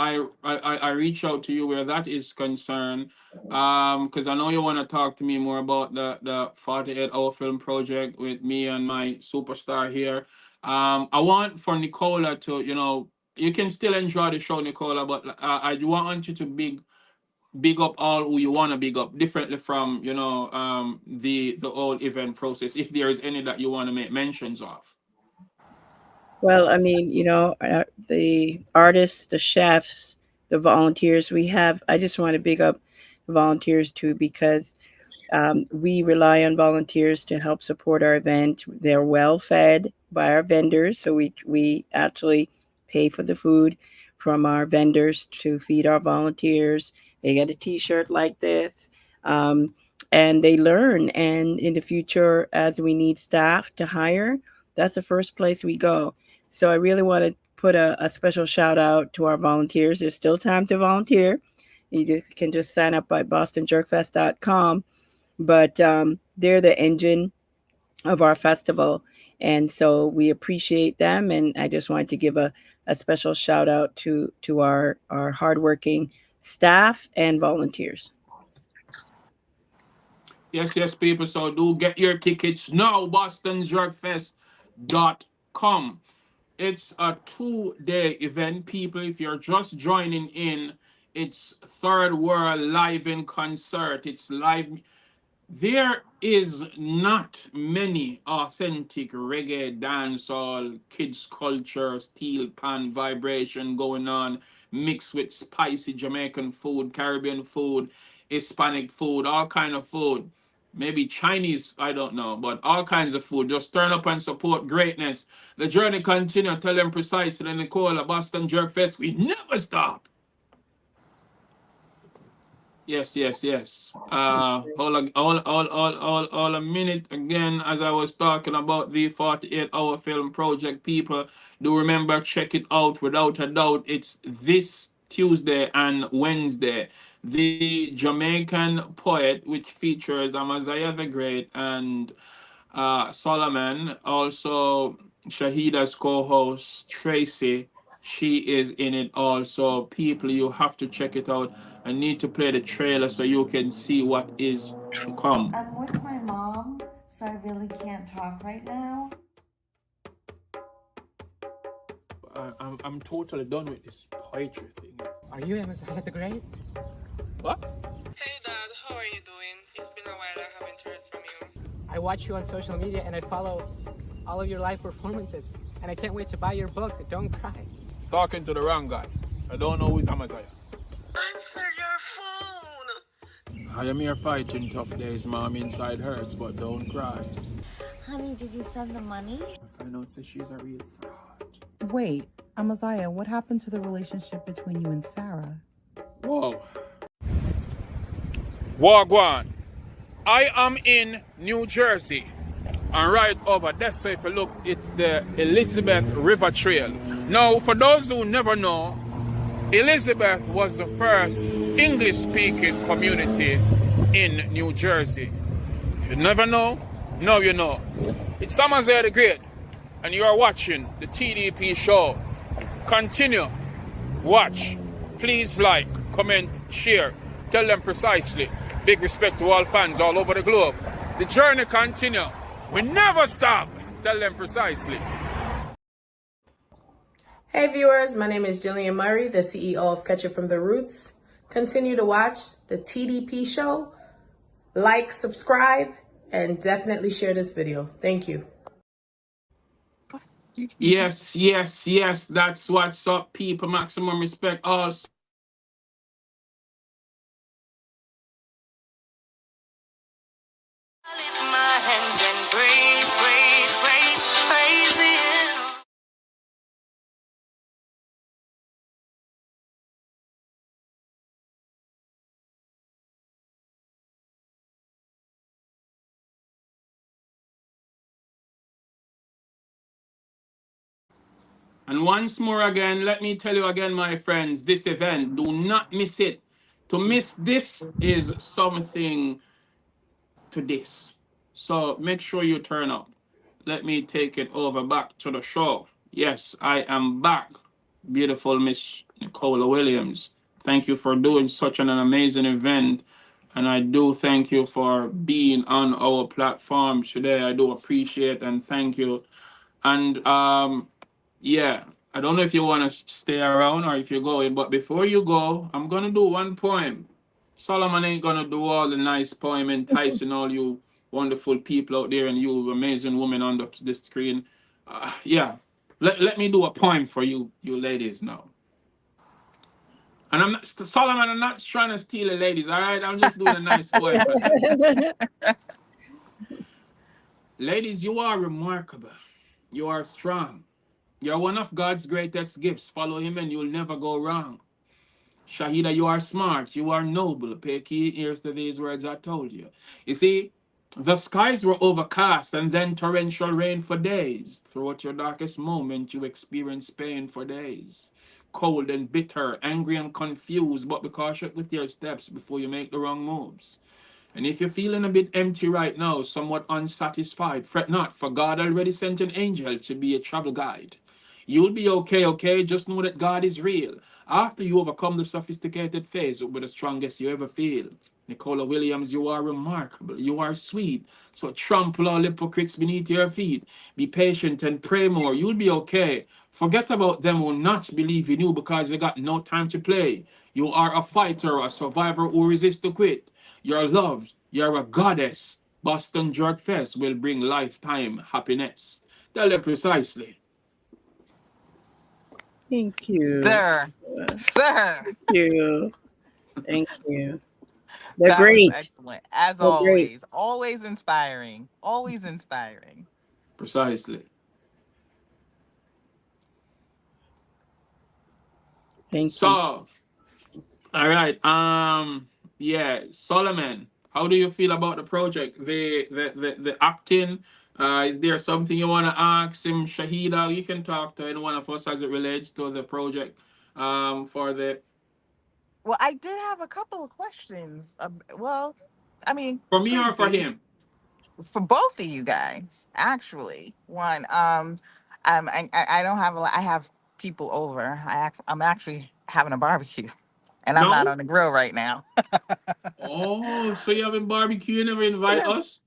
I reach out to you where that is concerned, because I know you want to talk to me more about the 48-hour film project with me and my superstar here. I want for Nicola to, you can still enjoy the show, Nicola, but I want you to big up all who you want to big up differently from the whole event process, if there is any that you want to make mentions of. Well, I mean, the artists, the chefs, the volunteers we have. I just want to big up the volunteers too, because we rely on volunteers to help support our event. They're well fed by our vendors, so we actually pay for the food from our vendors to feed our volunteers. They get a T-shirt like this, and they learn. And in the future, as we need staff to hire, that's the first place we go. So I really want to put a special shout out to our volunteers. There's still time to volunteer. You can just sign up at bostonjerkfest.com but they're the engine of our festival. And so we appreciate them. And I just wanted to give a special shout out to our hardworking staff and volunteers. Yes, people. So do get your tickets now. Boston'sJerkFest.com. It's a 2-day event, people. If you're just joining in, it's Third World Live in Concert. It's live. There is not many authentic reggae, dancehall, kids culture, steel pan vibration going on, mixed with spicy Jamaican food, Caribbean food, Hispanic food, all kind of food. Maybe Chinese, I don't know, but all kinds of food. Just turn up and support greatness. The journey continue. Tell them precisely, Nicola, Boston Jerk Fest. We never stop. Yes. Hold a minute again. As I was talking about the 48-hour film project, people do remember, check it out without a doubt. It's this Tuesday and Wednesday. The Jamaican Poet, which features Amaziyah the Great and Suleimen, also Shahida's co-host Tracey. She is in it also. People, you have to check it out. I need to play the trailer so you can see what is to come. I'm with my mom, so I really can't talk right now. I'm totally done with this poetry thing. Are you Amaziyah The Great? What? Hey Dad, how are you doing? It's been a while, I haven't heard from you. I watch you on social media and I follow all of your live performances. And I can't wait to buy your book, Don't Cry. Talking to the wrong guy. I don't know who's Amaziyah. Answer your phone! I am here fighting tough days, Mom. Inside hurts, but don't cry. Honey, did you send the money? I find out that she's a real fraud. Wait, Amaziyah, what happened to the relationship between you and Sarah? Whoa. Wagwan. I am in New Jersey. And right over there, so if you look, it's the Elizabeth River Trail. Now, for those who never know, Elizabeth was the first English-speaking community in New Jersey. If you never know, now you know. It's Amaziyah The Great, and you are watching the TDP show. Continue. Watch. Please like, comment, share. Tell them precisely. Big respect to all fans all over the globe. The journey continue. We never stop. Tell them precisely. Hey viewers, my name is Jillian Murray, the CEO of Catch It From The Roots. Continue to watch the TDP show. Like, subscribe, and definitely share this video. Thank you. Yes. That's what's up, people. Maximum respect. Also. Lift my hands and praise Him. And once more again, let me tell you again, my friends, this event, do not miss it. To miss this is something to this. So make sure you turn up. Let me take it over back to the show. Yes, I am back. Beautiful Miss Nicola Williams. Thank you for doing such an amazing event. And I do thank you for being on our platform today. I do appreciate and thank you. And yeah, I don't know if you want to stay around or if you're going, but before you go, I'm going to do one poem. Solomon ain't going to do all the nice poem enticing all you wonderful people out there and you amazing women on the screen. Yeah, let me do a poem for you ladies now. And I'm not, Solomon, I'm not trying to steal the ladies, all right? I'm just doing a nice poem for them. Ladies, you are remarkable. You are strong. You're one of God's greatest gifts. Follow him and you'll never go wrong. Shahida, you are smart. You are noble. Pay key ears to these words I told you. You see, the skies were overcast and then torrential rain for days. Throughout your darkest moment, you experienced pain for days. Cold and bitter, angry and confused, but be cautious with your steps before you make the wrong moves. And if you're feeling a bit empty right now, somewhat unsatisfied, fret not, for God already sent an angel to be a travel guide. You'll be okay, okay? Just know that God is real. After you overcome the sophisticated phase, you'll be the strongest you ever feel. Nicola Williams, you are remarkable. You are sweet. So trample all hypocrites beneath your feet. Be patient and pray more. You'll be okay. Forget about them who not believe in you because you got no time to play. You are a fighter, a survivor who resists to quit. You're loved. You're a goddess. Boston JerkFest will bring lifetime happiness. Tell them precisely. Thank you. Sir. Sir. Thank you. Thank you. The That was great. excellent. As The great. always. Always inspiring. Always inspiring. Precisely. Thank you. So, all right. Yeah, Solomon, how do you feel about the project? The acting. Is there something you want to ask him, Shahida? You can talk to any one of us as it relates to the project. For the Well, I did have a couple of questions. Well, I mean, for me pretty or for base him? for both of you guys, actually. One, I don't have a lot. I have people over. I'm actually having a barbecue, and I'm not No. on the grill right now. Oh, so you having barbecue? You never invite Yeah. us?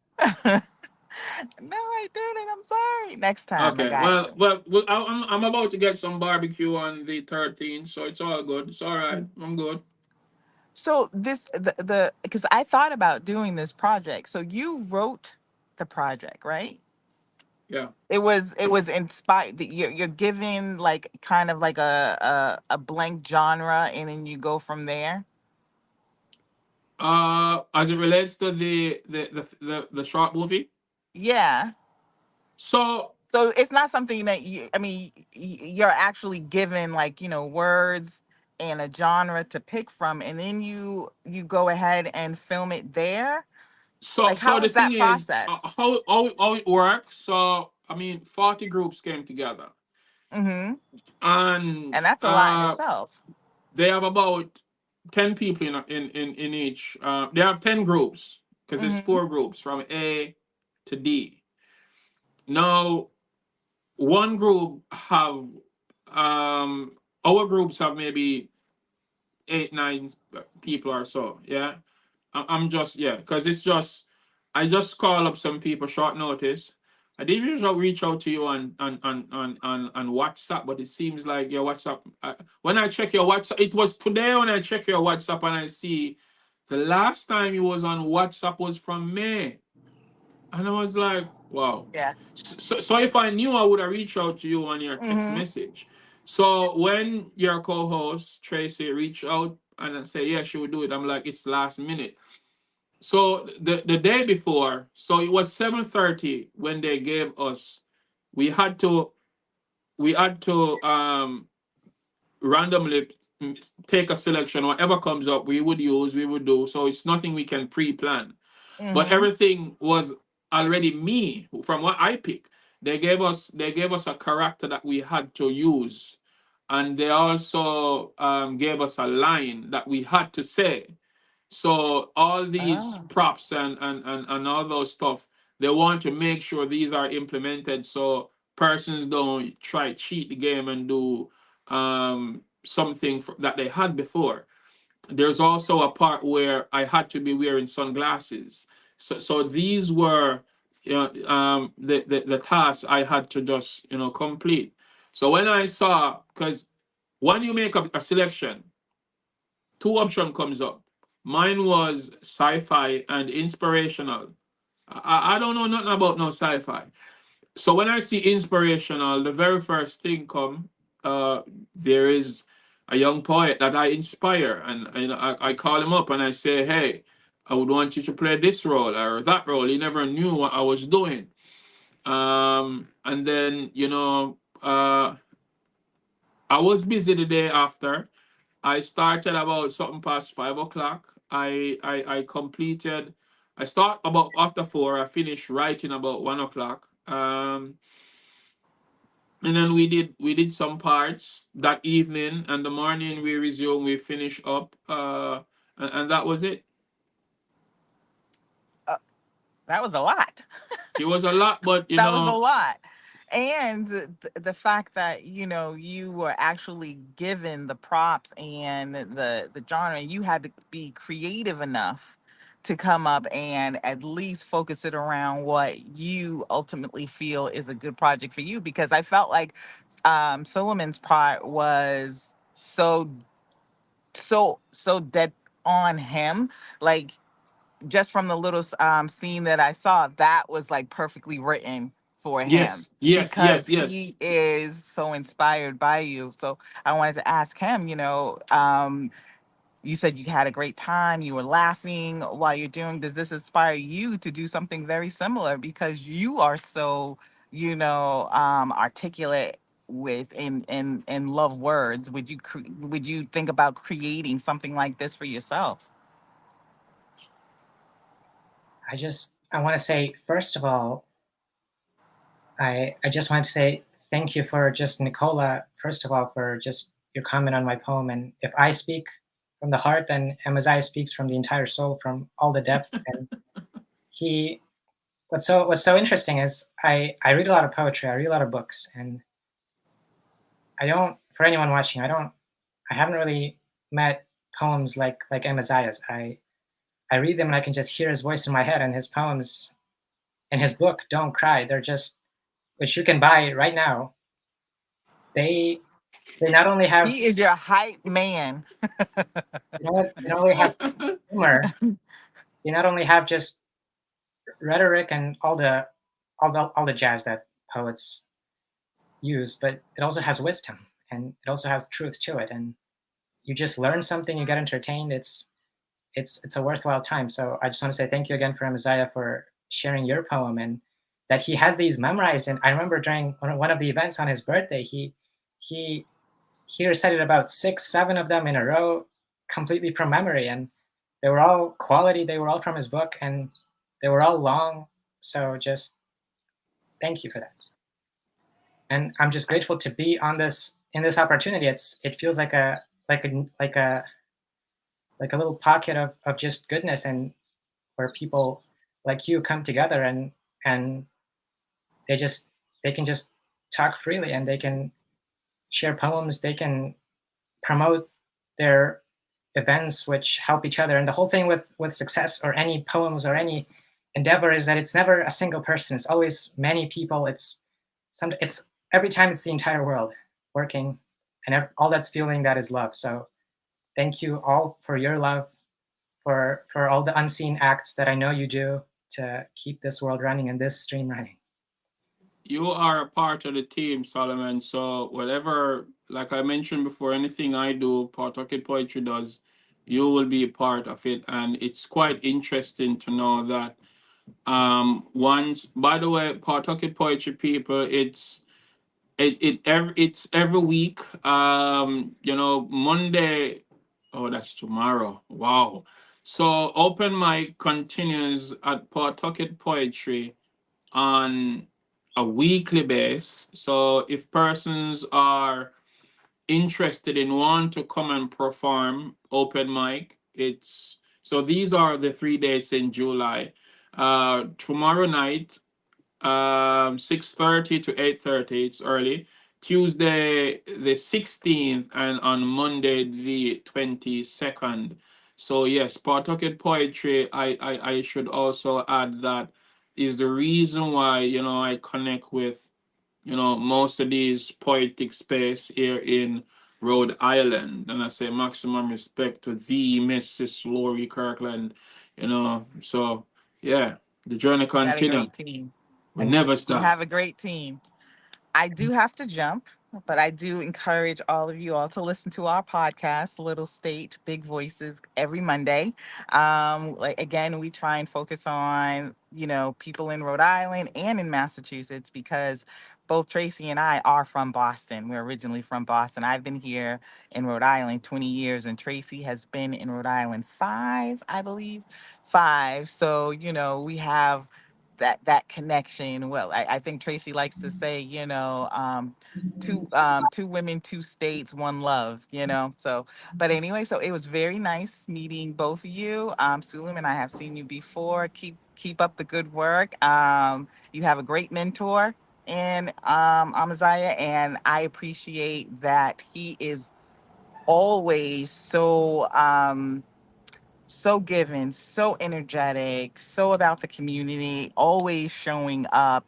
No, I didn't. I'm sorry. Next time, I Okay. got you. Well, I'm about to get some barbecue on the 13th, so it's all good. It's all right. I'm good. So this the because I thought about doing this project. So you wrote the project, right? Yeah. It was inspired. You're giving like kind of like a blank genre, and then you go from there. As it relates to the short movie, Yeah. so So it's not something that you. I mean, you're actually given like words and a genre to pick from, and then you go ahead and film it there. so Like, so how the is thing that is, process? how it works. So I mean, 40 groups came together, Mm-hmm. and And that's a lot in itself. they have about 10 people in each. They have 10 groups because there's Mm-hmm. 4 groups from A to D. Now, one group have our groups have maybe 8, 9 people or so. Yeah, I'm just, yeah, because it's just I just call up some people short notice. I did reach out to you on WhatsApp, but it seems like your WhatsApp. When I check your WhatsApp, it was today when I check your WhatsApp and I see the last time you was on WhatsApp was from May, and I was like, wow. Yeah. So if I knew, I would have reached out to you on your text Mm-hmm. message. So when your co-host Tracy reached out and I say, yeah, she would do it, I'm like, it's last minute. So the day before, so it was 7:30 when they gave us. We had to randomly take a selection. Whatever comes up, we would use, we would do. So it's nothing we can pre-plan. But Mm-hmm. everything was already me from what I picked. They gave us a character that we had to use, and they also gave us a line that we had to say. So all these Oh. props and all those stuff, they want to make sure these are implemented so persons don't try cheat the game and do something that they had before. There's also a part where I had to be wearing sunglasses. So these were the tasks I had to just complete. So when I saw, because when you make a selection, 2 option comes up. Mine was sci-fi and inspirational. I don't know nothing about no sci-fi. So when I see inspirational, the very first thing come, uh, there is a young poet that I inspire, and I call him up and I say, hey, I would want you to play this role or that role. He never knew what I was doing. And then I was busy the day after. I started about something past 5 o'clock. I completed. I start about after 4. I finished writing about 1 o'clock. And then we did some parts that evening, and the morning we resumed. We finished up. And that was it. That was a lot. It was a lot, but you That was a know, lot. And the fact that, you were actually given the props and the genre, you had to be creative enough to come up and at least focus it around what you ultimately feel is a good project for you. Because I felt like Suleiman's part was so dead on him. Like, just from the little scene that I saw, that was like perfectly written for him yes, yes, because yes, yes. he is so inspired by you. So I wanted to ask him, you said you had a great time, you were laughing while you're doing. Does this inspire you to do something very similar? Because you are so, articulate with and love words. Would you think about creating something like this for yourself? I want to say, first of all, I just want to say thank you for just Nicola, first of all, for just your comment on my poem. And if I speak from the heart, then Amaziyah speaks from the entire soul, from all the depths. And he, what's so interesting is I read a lot of poetry, I read a lot of books, and for anyone watching, I haven't really met poems like Amaziyah's. I read them and I can just hear his voice in my head, and his poems in his book, Don't Cry, they're just, which you can buy right now. They not only have, He is your hype man. they not only have humor, they not only have just rhetoric and all the jazz that poets use, but it also has wisdom and it also has truth to it. And you just learn something, you get entertained. It's a worthwhile time. So I just want to say thank you again for Amaziyah for sharing your poem, and that he has these memorized. And I remember during one of the events on his birthday, he recited about 6, 7 of them in a row, completely from memory, and they were all quality. They were all from his book, and they were all long. So just thank you for that. And I'm just grateful to be on this in this opportunity. It feels like a little pocket of just goodness, and where people like you come together and they can just talk freely, and they can share poems, they can promote their events which help each other. And the whole thing with success or any poems or any endeavor is that it's never a single person, it's always many people. It's every time it's the entire world working, and all that's fueling that is love. So thank you all for your love, for all the unseen acts that I know you do to keep this world running and this stream running. You are a part of the team, Solomon. So whatever, like I mentioned before, anything I do, Pawtucket Poetry does, you will be a part of it. And it's quite interesting to know that once, by the way, Pawtucket Poetry people, it's every week. Monday, oh, that's tomorrow. Wow. So open mic continues at Pawtucket Poetry on a weekly base. So if persons are interested in want to come and perform open mic, it's so these are the 3 days in July. Tomorrow night, 6:30 to 8:30, it's early. Tuesday the 16th and on Monday the 22nd. So yes, Pawtucket Poetry, I should also add that is the reason why, I connect with, most of these poetic space here in Rhode Island. And I say maximum respect to the Mrs. Laurie Kirkland, So yeah, the journey Got a continue. great team. We never You stop. have a great team. I do have to jump, but I do encourage all of you all to listen to our podcast, Little State, Big Voices, every Monday. Like again, we try and focus on, people in Rhode Island and in Massachusetts, because both Tracy and I are from Boston. We're originally from Boston. I've been here in Rhode Island 20 years, and Tracy has been in Rhode Island 5, I believe. 5. So, we have that connection. Well, I think Tracy likes to say, two women, two states, one love. So, but anyway, so it was very nice meeting both of you. Suleiman, I have seen you before. Keep up the good work. You have a great mentor in Amaziyah, and I appreciate that he is always so given, so energetic, so about the community, always showing up,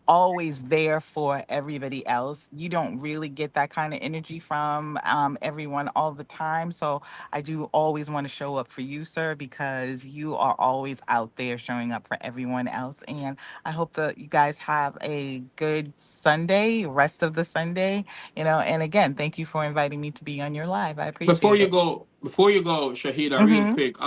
always there for everybody else. You don't really get that kind of energy from everyone all the time. So I do always want to show up for you, sir, because you are always out there showing up for everyone else. And I hope that you guys have a good Sunday, rest of the Sunday, and again, thank you for inviting me to be on your live. I Before appreciate you it. go, Shahida, real Hmm. quick.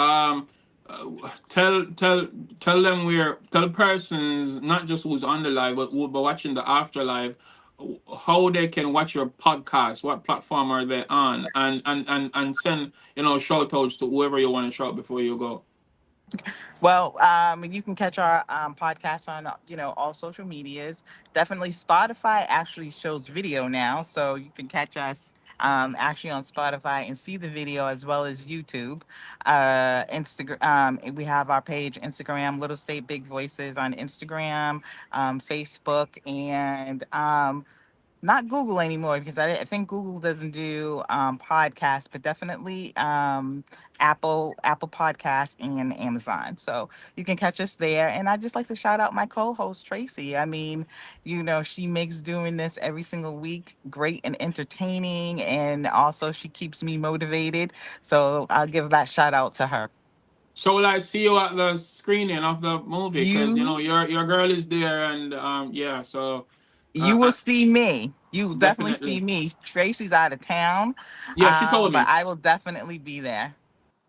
Tell tell them where tell persons not just who's on the live but who but watching the afterlife how they can watch your podcast. What platform are they on? And send shout outs to whoever you want to shout before you go. Well, you can catch our podcast on all social medias. Definitely, Spotify actually shows video now, so you can catch us actually on Spotify and see the video as well as YouTube. Instagram, we have our page Instagram, Little State Big Voices on Instagram, Facebook, and not Google anymore because I think Google doesn't do podcasts, but definitely Apple Podcast and Amazon. So you can catch us there. And I just like to shout out my co-host Tracy. I mean, she makes doing this every single week great and entertaining, and also she keeps me motivated. So I'll give that shout out to her. So will I see you at the screening of the movie? Because You your girl is there, and yeah. So you will see me. You will definitely see definitely, me. Tracy's out of town, yeah. She told but me. I will definitely be there.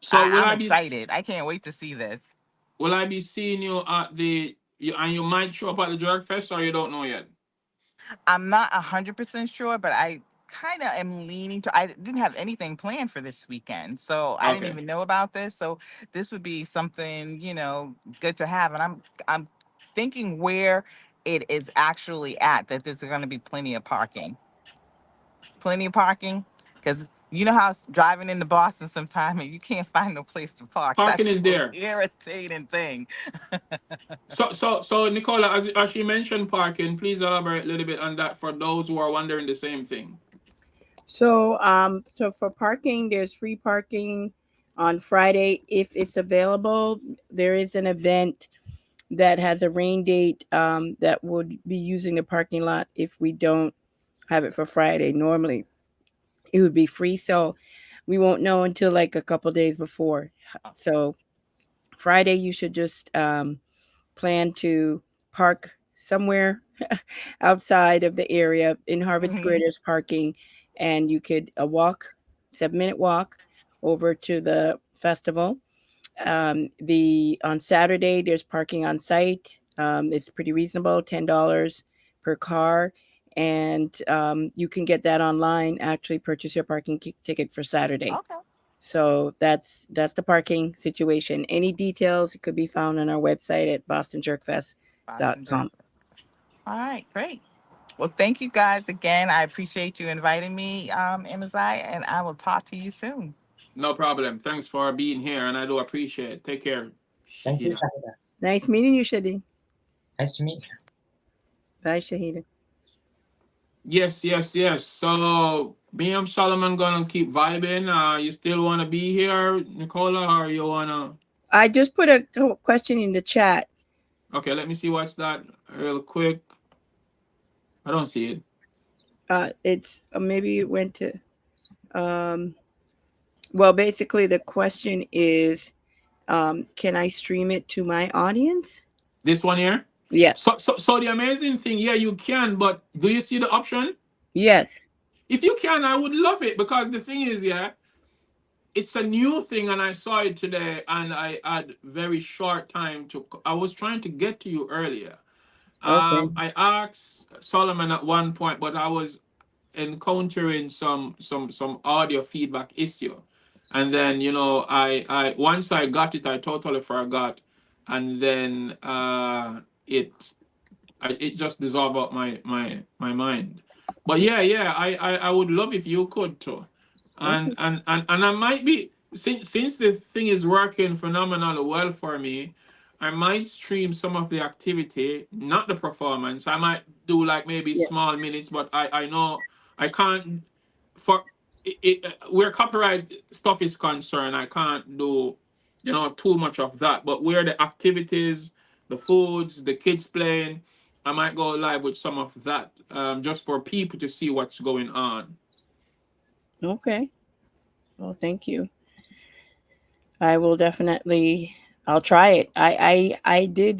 So I'm excited. I can't wait to see this. will I be seeing you at and you might show up at the JerkFest, or you don't know yet? I'm not 100% sure, but I kind of am leaning to. I didn't have anything planned for this weekend, so I didn't Okay. even know about this. So this would be something, good to have. And I'm thinking where it is actually at that there's going to be plenty of parking, because you know how driving into Boston sometime and you can't find no place to park. Parking That's the is most there. irritating thing. So Nicola, as she mentioned parking, please elaborate a little bit on that for those who are wondering the same thing. So for parking, there's free parking on Friday if it's available. There is an event that has a rain date that would be using the parking lot if we don't have it for Friday. Normally, it would be free, so we won't know until like a couple days before. So Friday, you should just plan to park somewhere outside of the area. In Harvard Square, Hmm. there's parking, and you could walk, 7-minute walk over to the festival. The on Saturday, there's parking on site. It's pretty reasonable, $10 per car, and you can get that online. Actually, purchase your parking ticket for Saturday. Okay. So that's the parking situation. Any details could be found on our website at Boston bostonjerkfest.com. Genesis. All right, great. Well, thank you guys again. I appreciate you inviting me, Amazai, and I will talk to you soon. No problem. Thanks for being here, and I do appreciate it. Take care, Thank you, Shahida. Shahida. Nice meeting you, Shadi. Nice to meet you. Bye, Shahida. Yes. So me and Solomon gonna keep vibing. You still wanna be here, Nicola, or you wanna? I just put a question in the chat. Okay, let me see what's that real quick. I don't see it. It's maybe it went to. Well, basically, the question is, can I stream it to my audience? This one here. Yes. So the amazing thing, yeah, you can, but do you see the option? Yes. If you can, I would love it because the thing is, yeah, it's a new thing, and I saw it today, and I had very short time to. I was trying to get to you earlier. Okay. I asked Solomon at one point, but I was encountering some audio feedback issue, and then I once I got it, I totally forgot, and then it it just dissolve out my mind. But yeah, I would love if you could too. Okay. And I might be, since the thing is working phenomenally well for me, I might stream some of the activity, not the performance. I might do like maybe Yeah. small minutes, but I know I can't for where copyright stuff is concerned, I can't do too much of that. But where the activities, the foods, the kids playing, I might go live with some of that, just for people to see what's going on. Okay. Well, thank you. I will definitely. I'll try it. I did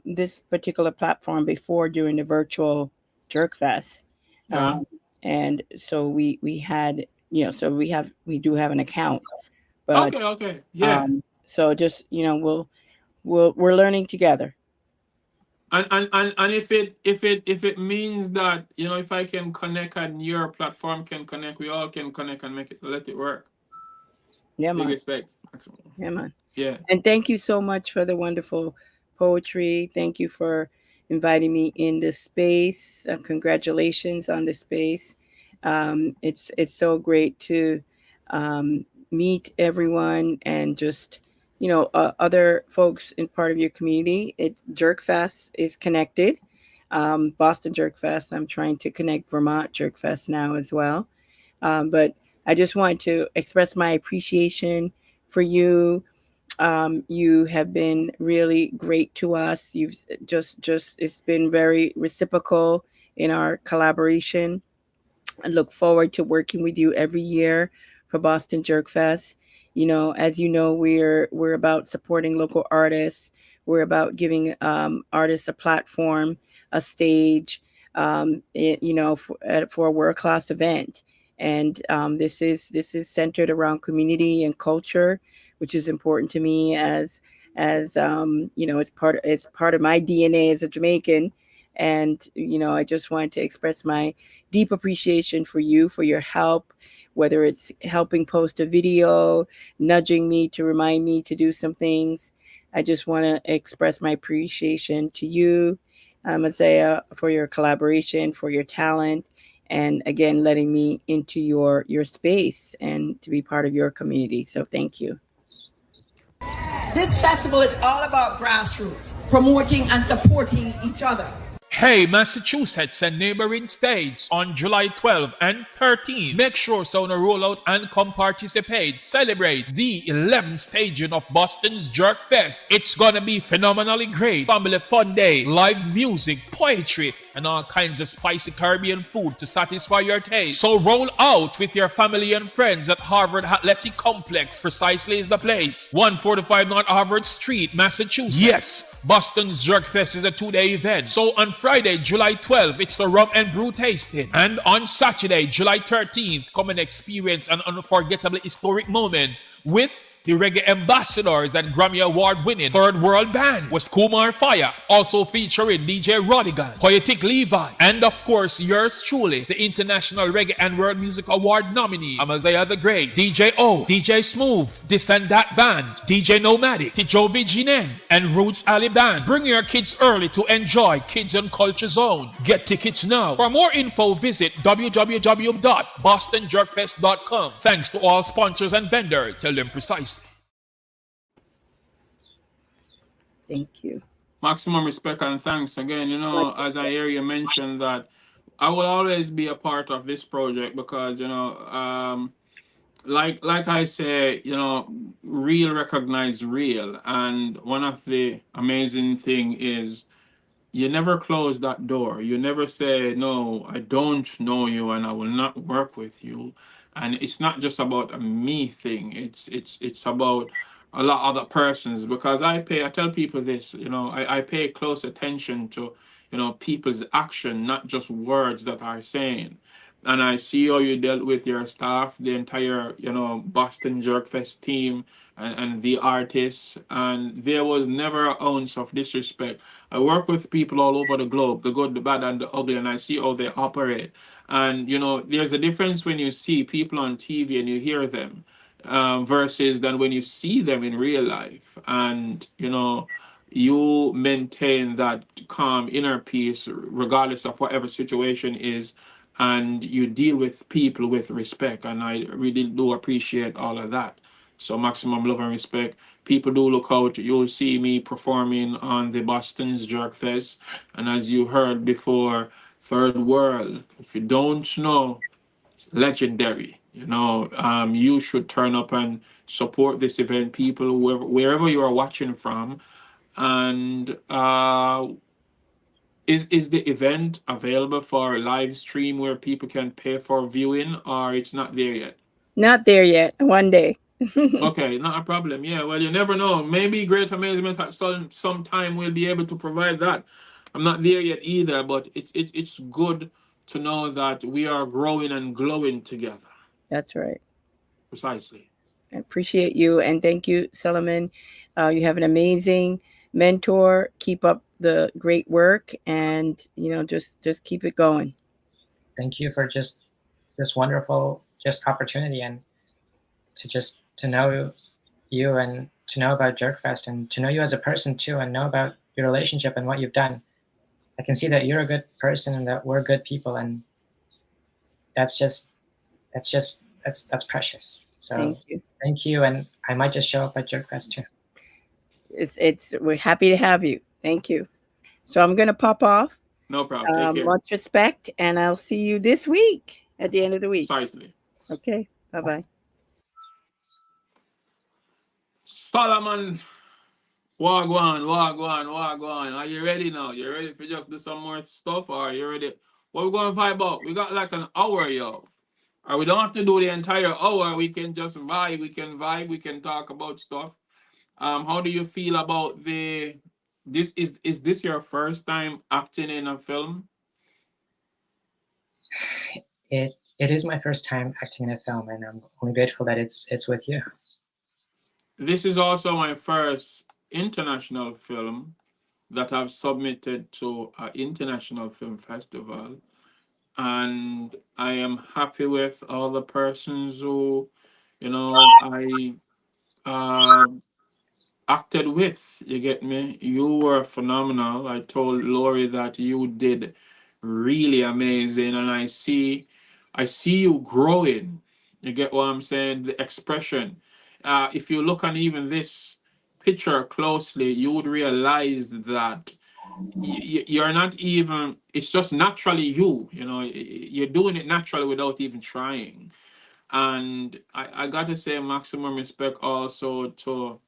this particular platform before during the virtual JerkFest, Yeah. and so we had so we do have an account, but Okay. Yeah. so just we're learning together. And if it means that, if I can connect and your platform can connect, we all can connect and let it work. Yeah, Big man. respect. Yeah, man. Yeah. And thank you so much for the wonderful poetry. Thank you for inviting me in this space. Congratulations on this space. It's so great to meet everyone and just other folks in part of your community. It JerkFest is connected. Boston JerkFest. I'm trying to connect Vermont JerkFest now as well. But I just want to express my appreciation for you. You have been really great to us. You've just it's been very reciprocal in our collaboration. I look forward to working with you every year for Boston JerkFest. As you know, we're about supporting local artists. We're about giving artists a platform, a stage, for a world class event. And this is centered around community and culture, which is important to me as it's part of my DNA as a Jamaican. And I just want to express my deep appreciation for you, for your help, whether it's helping post a video, nudging me to remind me to do some things. I just want to express my appreciation to you, Amaziyah, for your collaboration, for your talent, and again letting me into your space and to be part of your community. So thank you. This festival is all about grassroots, promoting and supporting each other. Hey, Massachusetts and neighboring states on July 12 and 13. Make sure so to roll out and come participate. Celebrate the 11th staging of Boston's JerkFest. It's gonna be phenomenally great. Family fun day, live music, poetry, and all kinds of spicy Caribbean food to satisfy your taste. So roll out with your family and friends at Harvard Athletic Complex. Precisely is the place. 145 North Harvard Street, Massachusetts. Yes, Boston's JerkFest is a 2-day event. So on Friday, July 12th, it's the rum and brew tasting. And on Saturday, July 13th, come and experience an unforgettable historic moment with the reggae ambassadors and Grammy Award winning Third World Band with Kumar Fire, also featuring DJ Rodigan, Poetic Levi, and of course yours truly, the International Reggae and World Music Award nominee, Amaziyah The Great, DJ O, DJ Smooth, This and That Band, DJ Nomadic, Tijovi Jinen, and Roots Ali Band. Bring your kids early to enjoy Kids and Culture Zone. Get tickets now. For more info, visit www.bostonjerkfest.com. Thanks to all sponsors and vendors. Tell them precisely. Thank you. Maximum respect and thanks again. As I hear you mention that, I will always be a part of this project because like I say, real recognize real, and one of the amazing thing is you never close that door. You never say, no, I don't know you and I will not work with you. And it's not just about a me thing. It's about a lot of other persons, because I tell people this, I pay close attention to, people's action, not just words that are saying. And I see how you dealt with your staff, the entire, Boston JerkFest team, and the artists, and there was never an ounce of disrespect. I work with people all over the globe, the good, the bad, and the ugly, and I see how they operate. And there's a difference when you see people on TV and you hear them, versus than when you see them in real life. And you maintain that calm inner peace regardless of whatever situation is, and you deal with people with respect. And I really do appreciate all of that. So maximum love and respect. People do look out. You'll see me performing on the Boston's JerkFest. And as you heard before, Third World. If you don't know, it's legendary. You should turn up and support this event. People, wherever you are watching from. And is the event available for a live stream where people can pay for viewing, or it's not there yet? Not there yet. One day. Okay, not a problem. Yeah, well, you never know. Maybe Great Amazement at some time we'll be able to provide that. I'm not there yet either, but it's good to know that we are growing and glowing together. That's right. Precisely. I appreciate you, and thank you, Suleimen. You have an amazing mentor. Keep up the great work, and just keep it going. Thank you for just this wonderful opportunity, and to know you, and to know about JerkFest, and to know you as a person too, and know about your relationship and what you've done. I can see that you're a good person and that we're good people, and that's precious. So thank you, and I might just show up at JerkFest too. We're happy to have you. Thank you. So I'm gonna pop off. No problem. Take care. Much respect, and I'll see you this week at the end of the week. Precisely. Okay. Bye-bye. Solomon, wagwan. Are you ready now? You ready for just do some more stuff, or are you ready? What we going to vibe out? We got like an hour, yo. Or we don't have to do the entire hour. We can just vibe. We can vibe. We can talk about stuff. How do you feel about this? Is this your first time acting in a film? It is my first time acting in a film, and I'm only grateful that it's with you. This is also my first international film that I've submitted to an international film festival. And I am happy with all the persons who, I acted with. You get me? You were phenomenal. I told Lori that you did really amazing, and I see you growing. You get what I'm saying? The expression. If you look on even this picture closely, you would realize that you're not even. It's just naturally you. You're doing it naturally without even trying. And I got to say maximum respect also to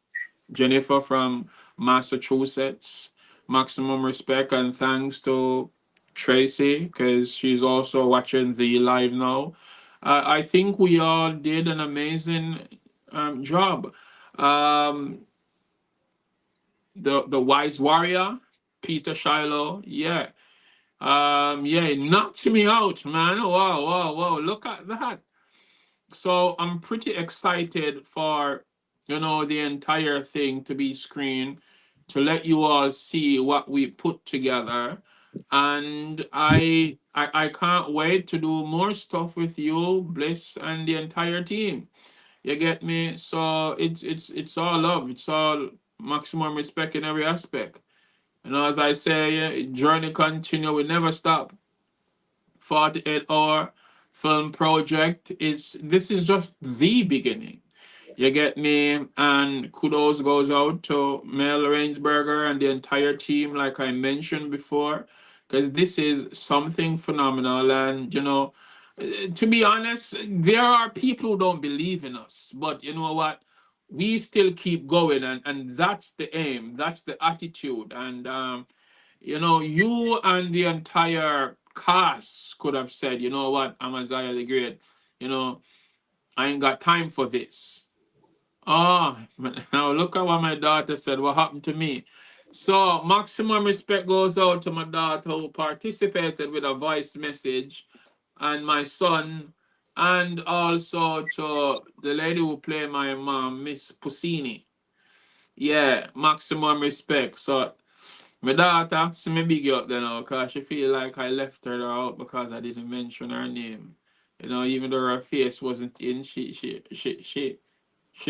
Jennifer from Massachusetts. Maximum respect and thanks to Tracy, because she's also watching the live now. I think we all did an amazing job. The wise warrior, Peter Shiloh, yeah. It knocked me out, man. Wow. Look at that. So I'm pretty excited for the entire thing to be screened, to let you all see what we put together. And I can't wait to do more stuff with you, Bliss, and the entire team. You get me? So it's all love. It's all maximum respect in every aspect. As I say, journey continue. We never stop. 48-hour film project. This is just the beginning. You get me? And kudos goes out to Mel Rainsberger and the entire team, like I mentioned before, because this is something phenomenal. And, to be honest, there are people who don't believe in us, but you know what? We still keep going, and that's the aim, that's the attitude. And, you and the entire cast could have said, you know what, Amaziyah the Great, I ain't got time for this. Oh, now look at what my daughter said. What happened to me? So maximum respect goes out to my daughter who participated with a voice message, and my son, and also to the lady who played my mom, Miss Pusini. Yeah, maximum respect. So my daughter, see me big up there now, because she feel like I left her out because I didn't mention her name. Even though her face wasn't in, she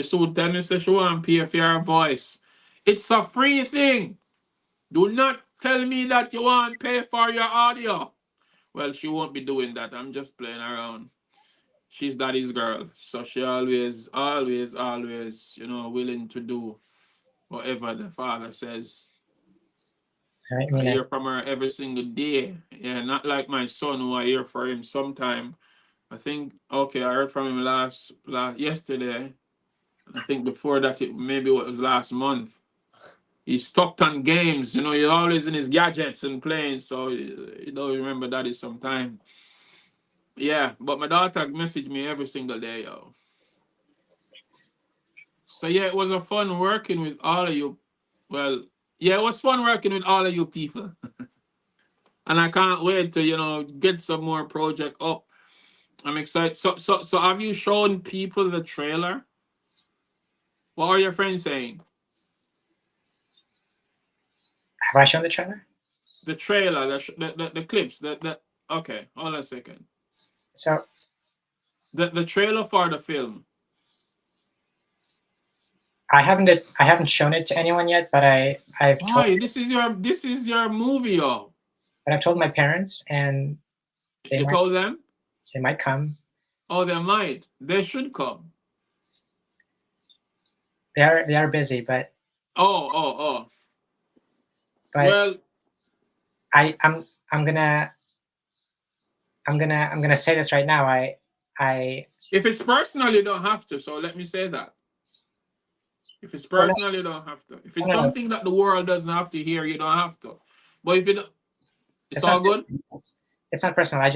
soon tell me that she want to pay for her voice It's a free thing. Do not tell me that you want to pay for your audio. Well, she won't be doing that. I'm just playing around. She's daddy's girl. So she always, willing to do whatever the father says. I hear from her every single day. Yeah, not like my son who I hear for him sometime. I think, okay, I heard from him yesterday. I think before that, maybe it was last month. He's stuck on games, he's always in his gadgets and playing, so you don't remember daddy sometime. Yeah, but my daughter messaged me every single day, yo. So yeah, it was a fun working with all of you. Well, yeah, it was fun working with all of you people. And I can't wait to, get some more project up. I'm excited. So have you shown people the trailer? What are your friends saying? Have I shown the trailer? The trailer, the clips, okay, hold on a second. So the trailer for the film. I haven't shown it to anyone yet, but I've told. Why? This is your movie, yo. But I've told my parents, and you told them? They might come. Oh, they might. They should come. They are busy, but. Oh. But well, I'm gonna say this right now. If it's personal, you don't have to. So let me say that. If it's personal, you don't have to. If it's something that the world doesn't have to hear, you don't have to. But if it's all good. It's not personal. I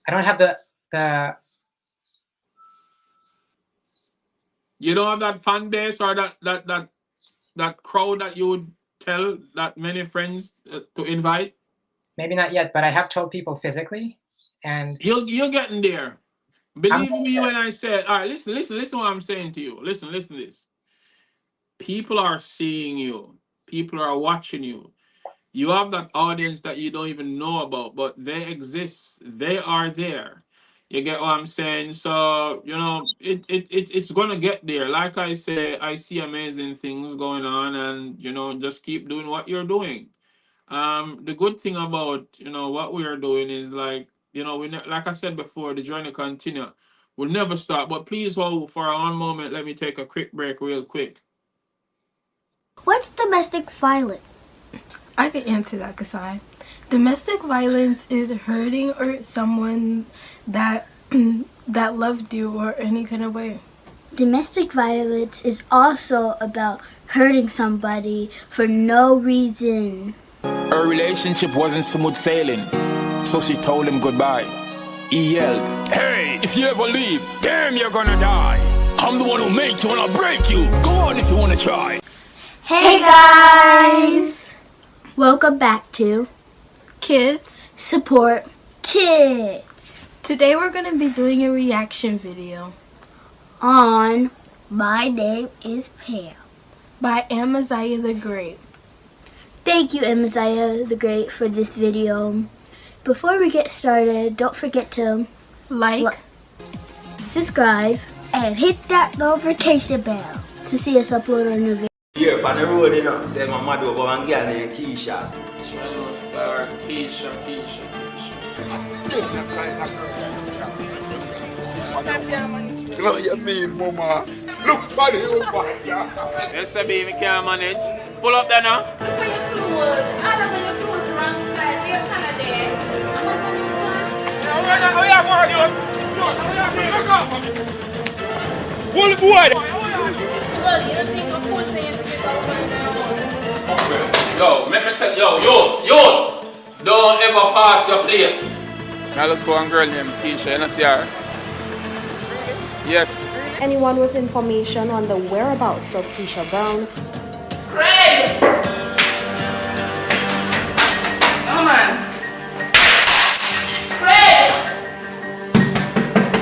don't have the. You don't have that fan base or that crowd that you would tell that many friends to invite? Maybe not yet, but I have told people physically, and you're getting there. Believe me when I say, all right, listen what I'm saying to you. Listen to this. People are seeing you. People are watching you. You have that audience that you don't even know about, but they exist. They are there. You get what I'm saying? So, it's going to get there. Like I say, I see amazing things going on, and, just keep doing what you're doing. The good thing about, what we are doing is like I said before, the journey continue. We'll never stop. But please hold for one moment. Let me take a quick break real quick. What's domestic violence? I can answer that, Kasai. Domestic violence is hurting or someone that loved you or any kind of way. Domestic violence is also about hurting somebody for no reason. Her relationship wasn't smooth sailing, so she told him goodbye. He yelled, "Hey, if you ever leave, damn, you're gonna die. I'm the one who made you and I'll break you. Go on if you wanna try." Hey guys! Welcome back to Kids Support Kids. Today we're going to be doing a reaction video on My Name is Pam by Amaziyah The Great. Thank you, Amaziyah The Great, for this video. Before we get started, don't forget to like, subscribe, and hit that notification bell to see us upload our new video. Here on the road, say my mother over one girl named Keisha. Star Keisha. You know what you mean, Mama? Look for the over here. Yes, baby, can't manage. Pull up there now. For your clothes. I don't know your clothes wrong style. They're kind of there. Pull the boy. Yo, let me tell yo, don't ever pass your place. I look for one girl named Keisha, you know see her? Yes. Anyone with information on the whereabouts of Keisha Brown? Craig! Come on. Craig!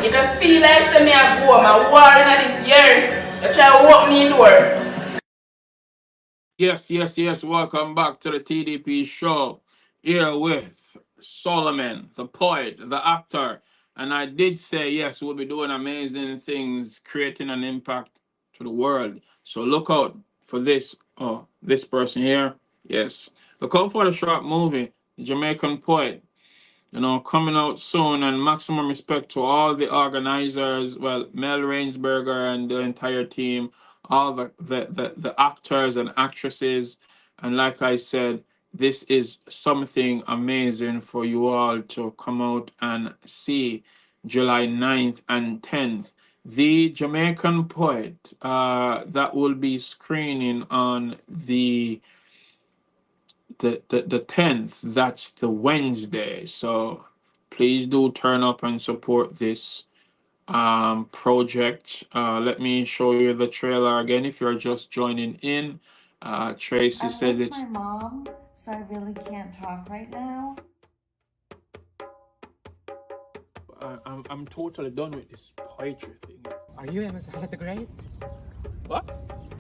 If you feel like say me I go, I'm warring at this year, you try to walk me in the door. Yes. Welcome back to the TDP show. Here with Suleimen, the poet, the actor, And I did say, yes, we'll be doing amazing things, creating an impact to the world. So look out for this. Oh, this person here. Yes. Look out for the short movie, The Jamaican Poet, coming out soon. And maximum respect to all the organizers, well, Mel Rainsberger and the entire team, all the actors and actresses. And like I said, this is something amazing for you all to come out and see July 9th and 10th. The Jamaican Poet, that will be screening on the 10th. That's the Wednesday. So please do turn up and support this project. Let me show you the trailer again if you're just joining in. Tracy said I'm with it's my mom, so I really can't talk right now. I'm totally done with this poetry thing. Are you Amaziyah The Great? What?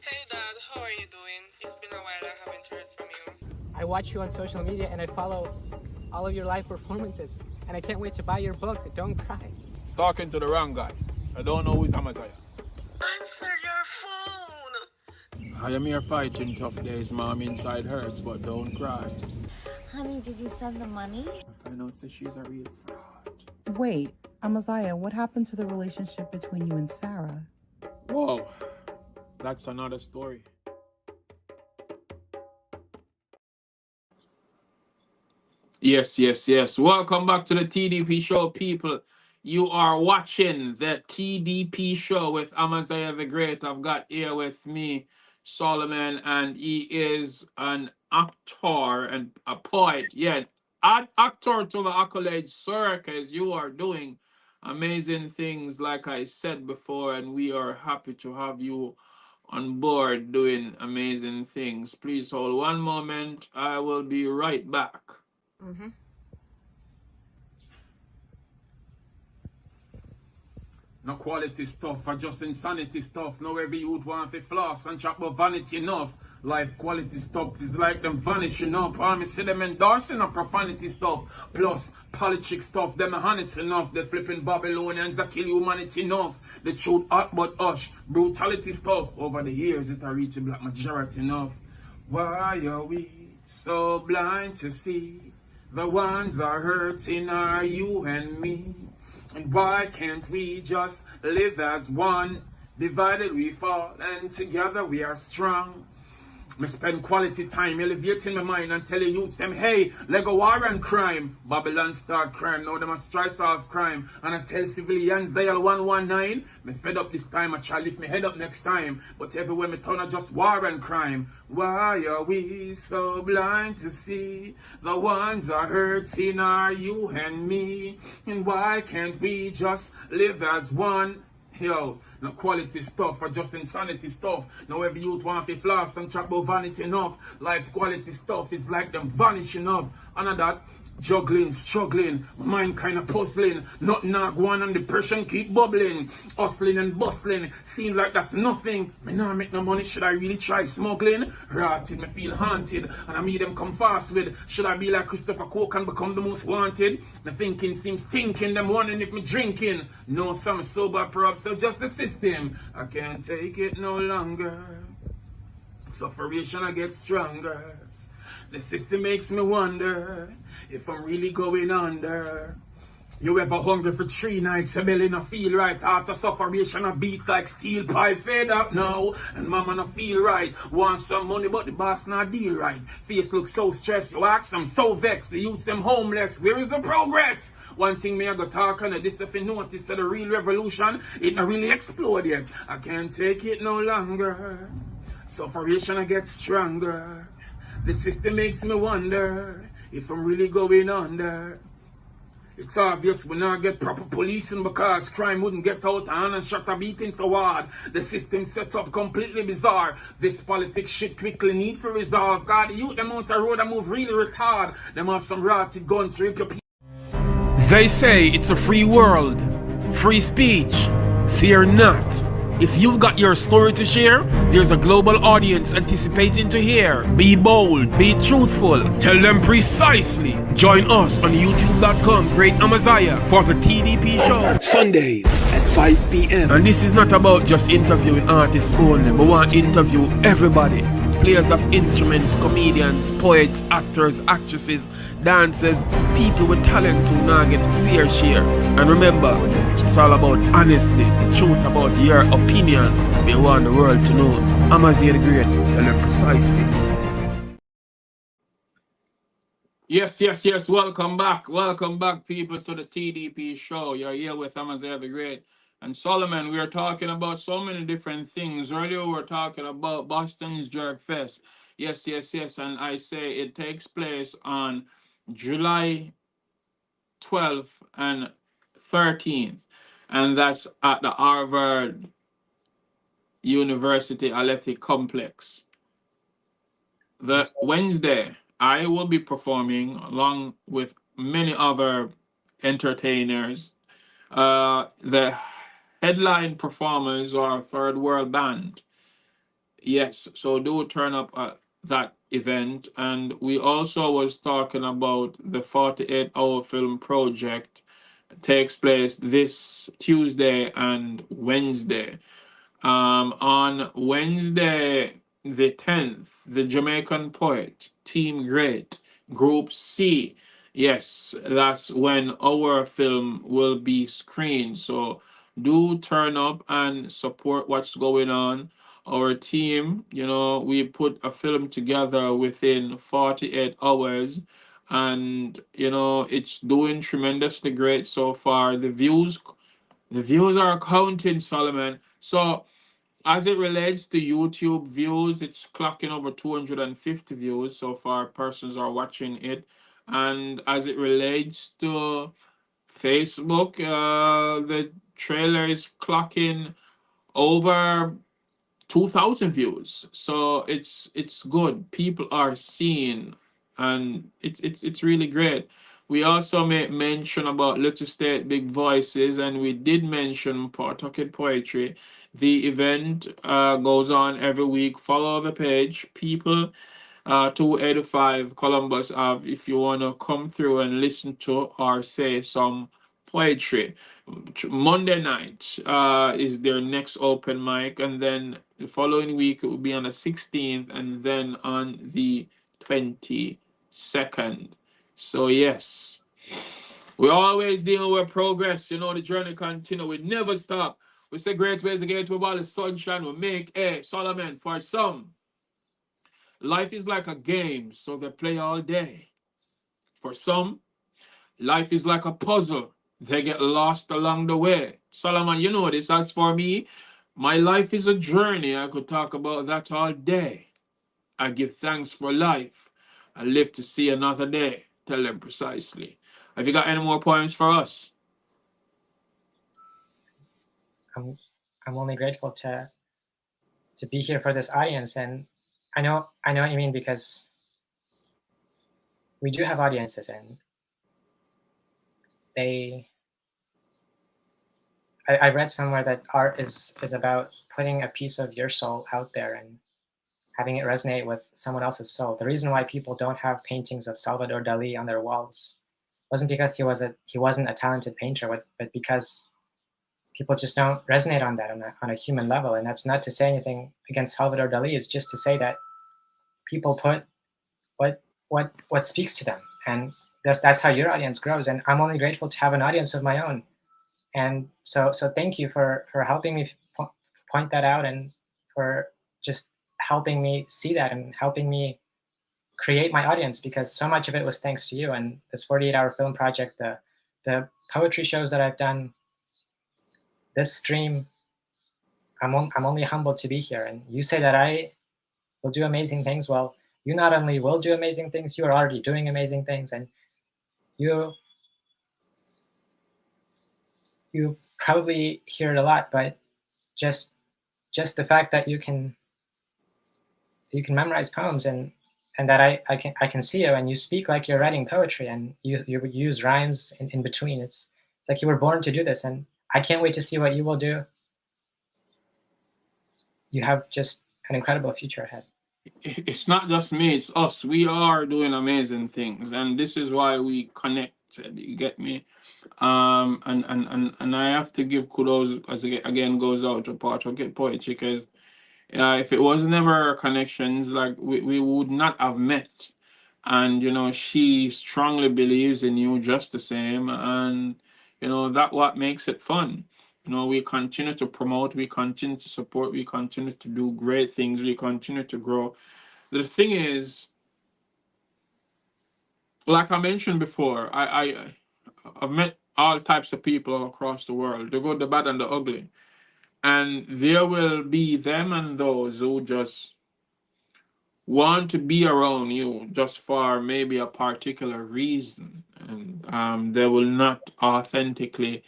Hey Dad, how are you doing? It's been a while, I haven't heard from you. I watch you on social media and I follow all of your live performances. And I can't wait to buy your book, Don't Cry. Talking to the wrong guy. I don't know who's Amaziyah. Answer your phone! I am here fighting tough days, Mom. Inside hurts, but don't cry. Honey, did you send the money? I find out that she's a real fraud. Wait, Amaziyah, what happened to the relationship between you and Sarah? Whoa, that's another story. Yes. Welcome back to the TDP show, people. You are watching the TDP show with Amaziyah The Great. I've got here with me Suleimen, and he is an actor and a poet. Yeah, actor to the accolade circus. You are doing amazing things, like I said before, and we are happy to have you on board doing amazing things. Please hold one moment. I will be right back. No quality stuff, or just insanity stuff. No every youth want to floss and chat about vanity enough. Life quality stuff is like them vanishing up. All me see them endorsing up profanity stuff. Plus, politics stuff, them honest enough. They flipping Babylonians that kill humanity enough. The truth hot but hush. Brutality stuff. Over the years, it a reach a black majority enough. Why are we so blind to see? The ones are hurting are you and me. And why can't we just live as one? Divided we fall and together we are strong. Me spend quality time elevating my mind and telling youths them, hey, Lego war and crime. Babylon start crime, now they must try solve crime. And I tell civilians dial 119. Me fed up this time, I try lift me head up next time. But everywhere me turn, I just war and crime. Why are we so blind to see? The ones are hurting are you and me. And why can't we just live as one? Yo, no quality stuff or just insanity stuff. Now every youth want to floss and chat about vanity enough. Life quality stuff is like them vanishing up. And that juggling, struggling, mind kind of puzzling. Nothing not going and depression keep bubbling. Hustling and bustling, seem like that's nothing. Me not make no money, should I really try smuggling? Rotted, me feel haunted, and I meet them come fast with. Should I be like Christopher Coke and become the most wanted? Me thinking seems thinking, them wondering if me drinking. No, some sober perhaps, so just the system. I can't take it no longer. Sufferation I get stronger. The system makes me wonder if I'm really going under. You ever hungry for 3 nights, your belly not feel right. After sufferation, a beat like steel pipe, fed up now. And mama not feel right. Want some money, but the boss not deal right. Face look so stressed, you ask them so vexed. The youths them homeless, where is the progress? One thing me I go talk on this if you notice that the real revolution, it not really explode yet. I can't take it no longer. Sufferation I get stronger. The system makes me wonder if I'm really going under. It's obvious we not get proper policing because crime wouldn't get out and shot a beating so hard. The system set up completely bizarre. This politics shit quickly need for resolve. God, the youth them out the road and move really retard. Them have some rotted guns rape your people. They say it's a free world, free speech. Fear not. If you've got your story to share, there's a global audience anticipating to hear. Be bold, be truthful, tell them precisely. Join us on youtube.com, Great Amaziyah, for the TDP show. Sundays at 5 p.m. And this is not about just interviewing artists only, but we want to interview everybody. Players of instruments, comedians, poets, actors, actresses, dancers, people with talents who now get fair share. And remember, it's all about honesty, the truth about your opinion. We want the world to know. Amaziyah the Great, tell them precisely. Yes. Welcome back, people, to the TDP show. You're here with Amaziyah the Great and Suleimen. We are talking about so many different things. Earlier, we were talking about Boston's JerkFest. Yes. And I say it takes place on July 12th and 13th, and that's at the Harvard University Athletic Complex. The Wednesday, I will be performing along with many other entertainers. The headline performers are Third World Band. Yes, so do turn up at that event. And we also was talking about the 48-hour film project. It takes place this Tuesday and Wednesday. On Wednesday, the 10th, the Jamaican Poet, Team Great, Group C. Yes, that's when our film will be screened. So do turn up and support what's going on. Our team, we put a film together within 48 hours, and it's doing tremendously great so far. The views are counting, Suleimen. So as it relates to YouTube views, it's clocking over 250 views so far. Persons are watching it. And as it relates to Facebook, the trailer is clocking over 2,000 views. So it's good. People are seeing, and it's really great. We also made mention about Little State Big Voices, and we did mention Pawtucket Poetry. The event goes on every week. Follow the page, people. 285 Columbus Ave, if you want to come through and listen to or say some poetry. Monday night is their next open mic, and then the following week it will be on the 16th, and then on the 22nd. So yes, we always deal with progress. The journey continue. We never stop. We say great ways to get to about the sunshine. We make Suleimen, for some, life is like a game, so they play all day. For some, life is like a puzzle. They get lost along the way. Suleimen, you know this. As for me, my life is a journey. I could talk about that all day. I give thanks for life. I live to see another day. Tell them precisely. Have you got any more poems for us? I'm only grateful to be here for this audience, and I know what you mean, because we do have audiences, and I read somewhere that art is about putting a piece of your soul out there and having it resonate with someone else's soul. The reason why people don't have paintings of Salvador Dali on their walls wasn't because he wasn't a talented painter, but because people just don't resonate on that on a human level. And that's not to say anything against Salvador Dali. It's just to say that people put what speaks to them, and that's how your audience grows. And I'm only grateful to have an audience of my own. And so thank you for helping me point that out, and for just helping me see that and helping me create my audience, because so much of it was thanks to you and this 48-hour film project, the poetry shows that I've done, this stream. I'm only humbled to be here. And you say that I will do amazing things. Well, you not only will do amazing things, you are already doing amazing things, and you probably hear it a lot, but just the fact that you can memorize poems, and that I can see you, and you speak like you're writing poetry, and you use rhymes in between. It's like you were born to do this, and I can't wait to see what you will do you have just an incredible future ahead. It's not just me, it's us. We are doing amazing things, and this is why we connected. You get me? And I have to give kudos as again goes out to Poet Poetry, because if it was never connections, like we would not have met. And she strongly believes in you just the same, and that what makes it fun. We continue to promote, we continue to support, we continue to do great things, we continue to grow. The thing is, like I mentioned before, I've met all types of people across the world, the good, the bad, and the ugly. And there will be them and those who just want to be around you just for maybe a particular reason. And they will not authentically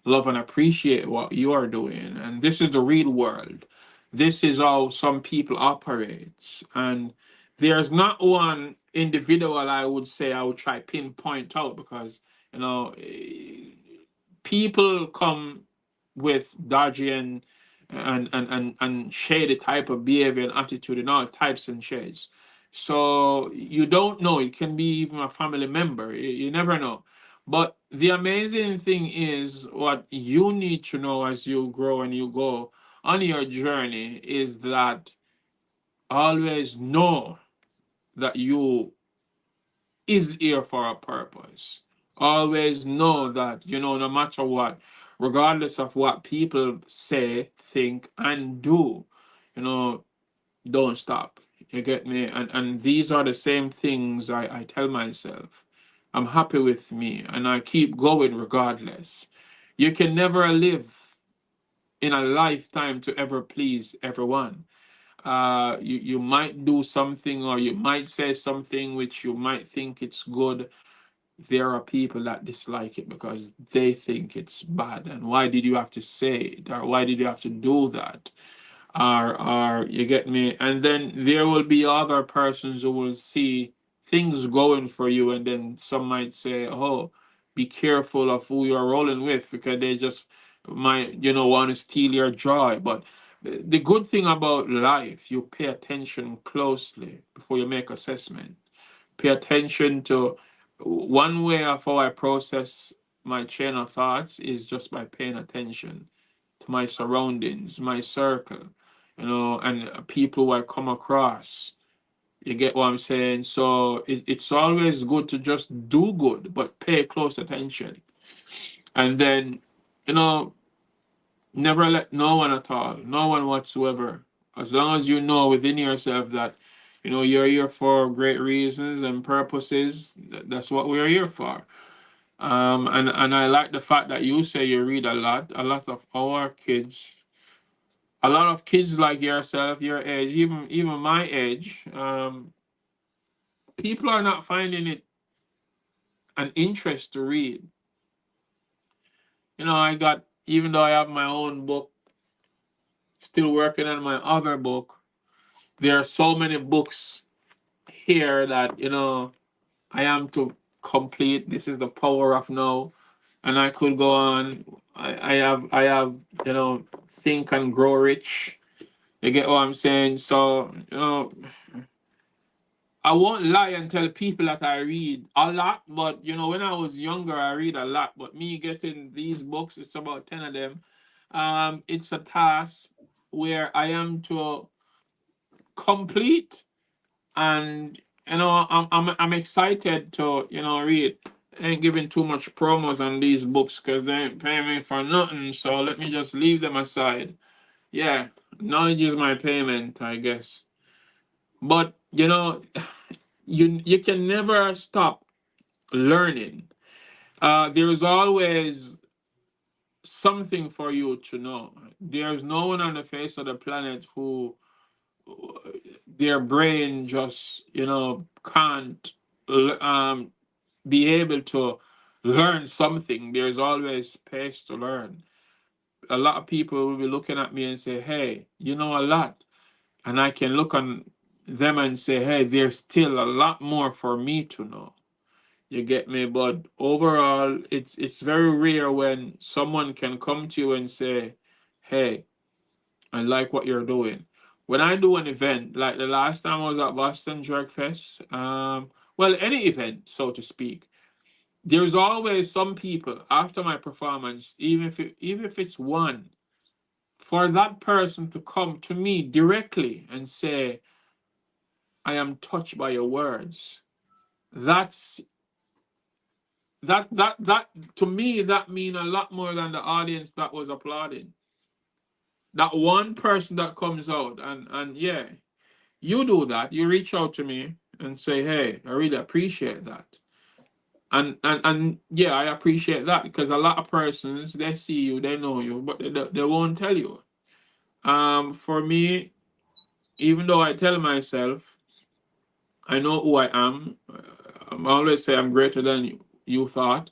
love and appreciate what you are doing. And this is the real world. This is how some people operate. And there's not one individual I would say I would try pinpoint out, because people come with dodgy and shady type of behavior and attitude in all types and shades. So you don't know. It can be even a family member. You never know. But the amazing thing is, what you need to know as you grow and you go on your journey is that always know that you is here for a purpose. Always know that, no matter what, regardless of what people say, think, and do, you know, don't stop. You get me? And these are the same things I tell myself. I'm happy with me and I keep going regardless. You can never live in a lifetime to ever please everyone. You might do something or you might say something which you might think it's good. There are people that dislike it because they think it's bad. And why did you have to say it? Or why did you have to do that? Or you get me? And then there will be other persons who will see things going for you, and then some might say, oh, be careful of who you're rolling with, because they just might, want to steal your joy. But the good thing about life, you pay attention closely before you make assessment. Pay attention to one way of how I process my chain of thoughts is just by paying attention to my surroundings, my circle, and people who I come across. You get what I'm saying? So it's always good to just do good, but pay close attention. And then, never let no one at all, no one whatsoever, as long as you know within yourself that, you're here for great reasons and purposes. That's what we're here for. And I like the fact that you say you read a lot. A lot of our kids, a lot of kids like yourself, your age, even my age, people are not finding it an interest to read. Even though I have my own book, still working on my other book, there are so many books here that, I am to complete. This is the power of now. And I could go on. I have, Think and Grow Rich. You get what I'm saying? So, I won't lie and tell people that I read a lot, but when I was younger, I read a lot. But me getting these books, it's about 10 of them. It's a task where I am to complete, and I'm excited to read. I ain't giving too much promos on these books because they ain't paying me for nothing. So let me just leave them aside. Yeah, knowledge is my payment, I guess. But you can never stop learning. There's always something for you to know. There's no one on the face of the planet who their brain just can't be able to learn something. There's always space to learn. A lot of people will be looking at me and say, hey, you know a lot. And I can look on them and say, hey, there's still a lot more for me to know. You get me? But overall, it's very rare when someone can come to you and say, hey, I like what you're doing. when I do an event, like the last time I was at Boston JerkFest, well, any event, so to speak, there's always some people after my performance, even if it's one, for that person to come to me directly and say, I am touched by your words. That's that to me, that mean a lot more than the audience that was applauding. That one person that comes out and yeah, you do that. You reach out to me and say, hey, I really appreciate that. And yeah, I appreciate that, because a lot of persons, they see you, they know you, but they won't tell you. For me, even though I tell myself I know who I am, I always say I'm greater than you thought,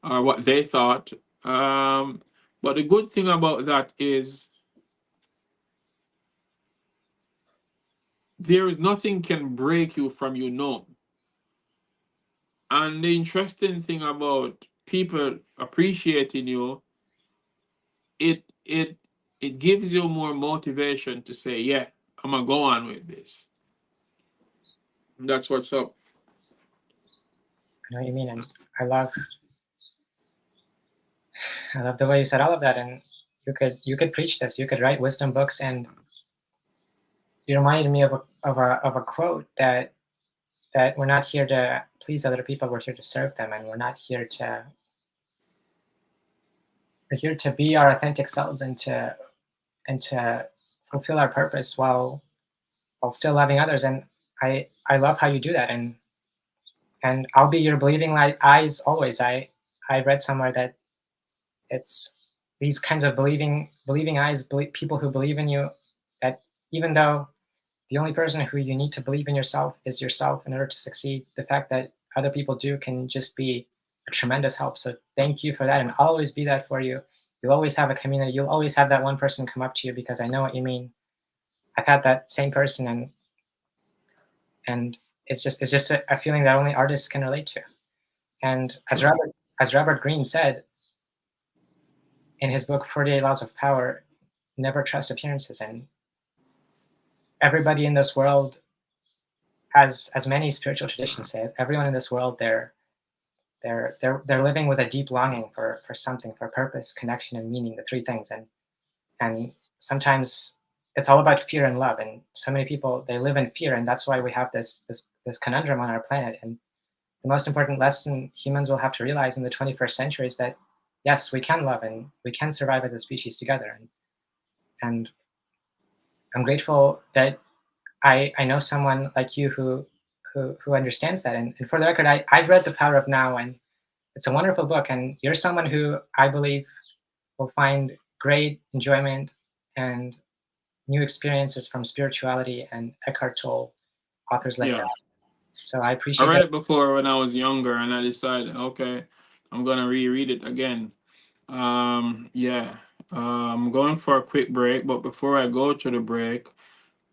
or what they thought. But the good thing about that is there is nothing can break you from you know. And the interesting thing about people appreciating you, it it it gives you more motivation to say, yeah, I'm gonna go on with this. That's what's up. I know what you mean, and I love the way you said all of that. And you could preach this. You could write wisdom books, and you reminded me of a quote that we're not here to please other people. We're here to serve them, and we're here to be our authentic selves and to fulfill our purpose while still loving others. And I love how you do that. And I'll be your believing eyes always. I read somewhere that it's these kinds of believing eyes, people who believe in you, that even though the only person who you need to believe in yourself is yourself in order to succeed, the fact that other people do can just be a tremendous help. So thank you for that, and I'll always be that for you. You'll always have a community. You'll always have that one person come up to you, because I know what you mean. I've had that same person, and it's just a feeling that only artists can relate to. And as Robert Greene said in his book 48 Laws of Power, never trust appearances. And everybody in this world, as many spiritual traditions say, everyone in this world, they're living with a deep longing for something, for purpose, connection, and meaning, the three things. And sometimes it's all about fear and love. And so many people, they live in fear, and that's why we have this conundrum on our planet. And the most important lesson humans will have to realize in the 21st century is that yes, we can love and we can survive as a species together. And I'm grateful that I know someone like you who understands that. And for the record, I've read The Power of Now, and it's a wonderful book. And you're someone who I believe will find great enjoyment and new experiences from spirituality and Eckhart Tolle, authors like that. So I appreciate I read it before when I was younger, and I decided, okay, I'm gonna reread it again. I'm going for a quick break, but before I go to the break,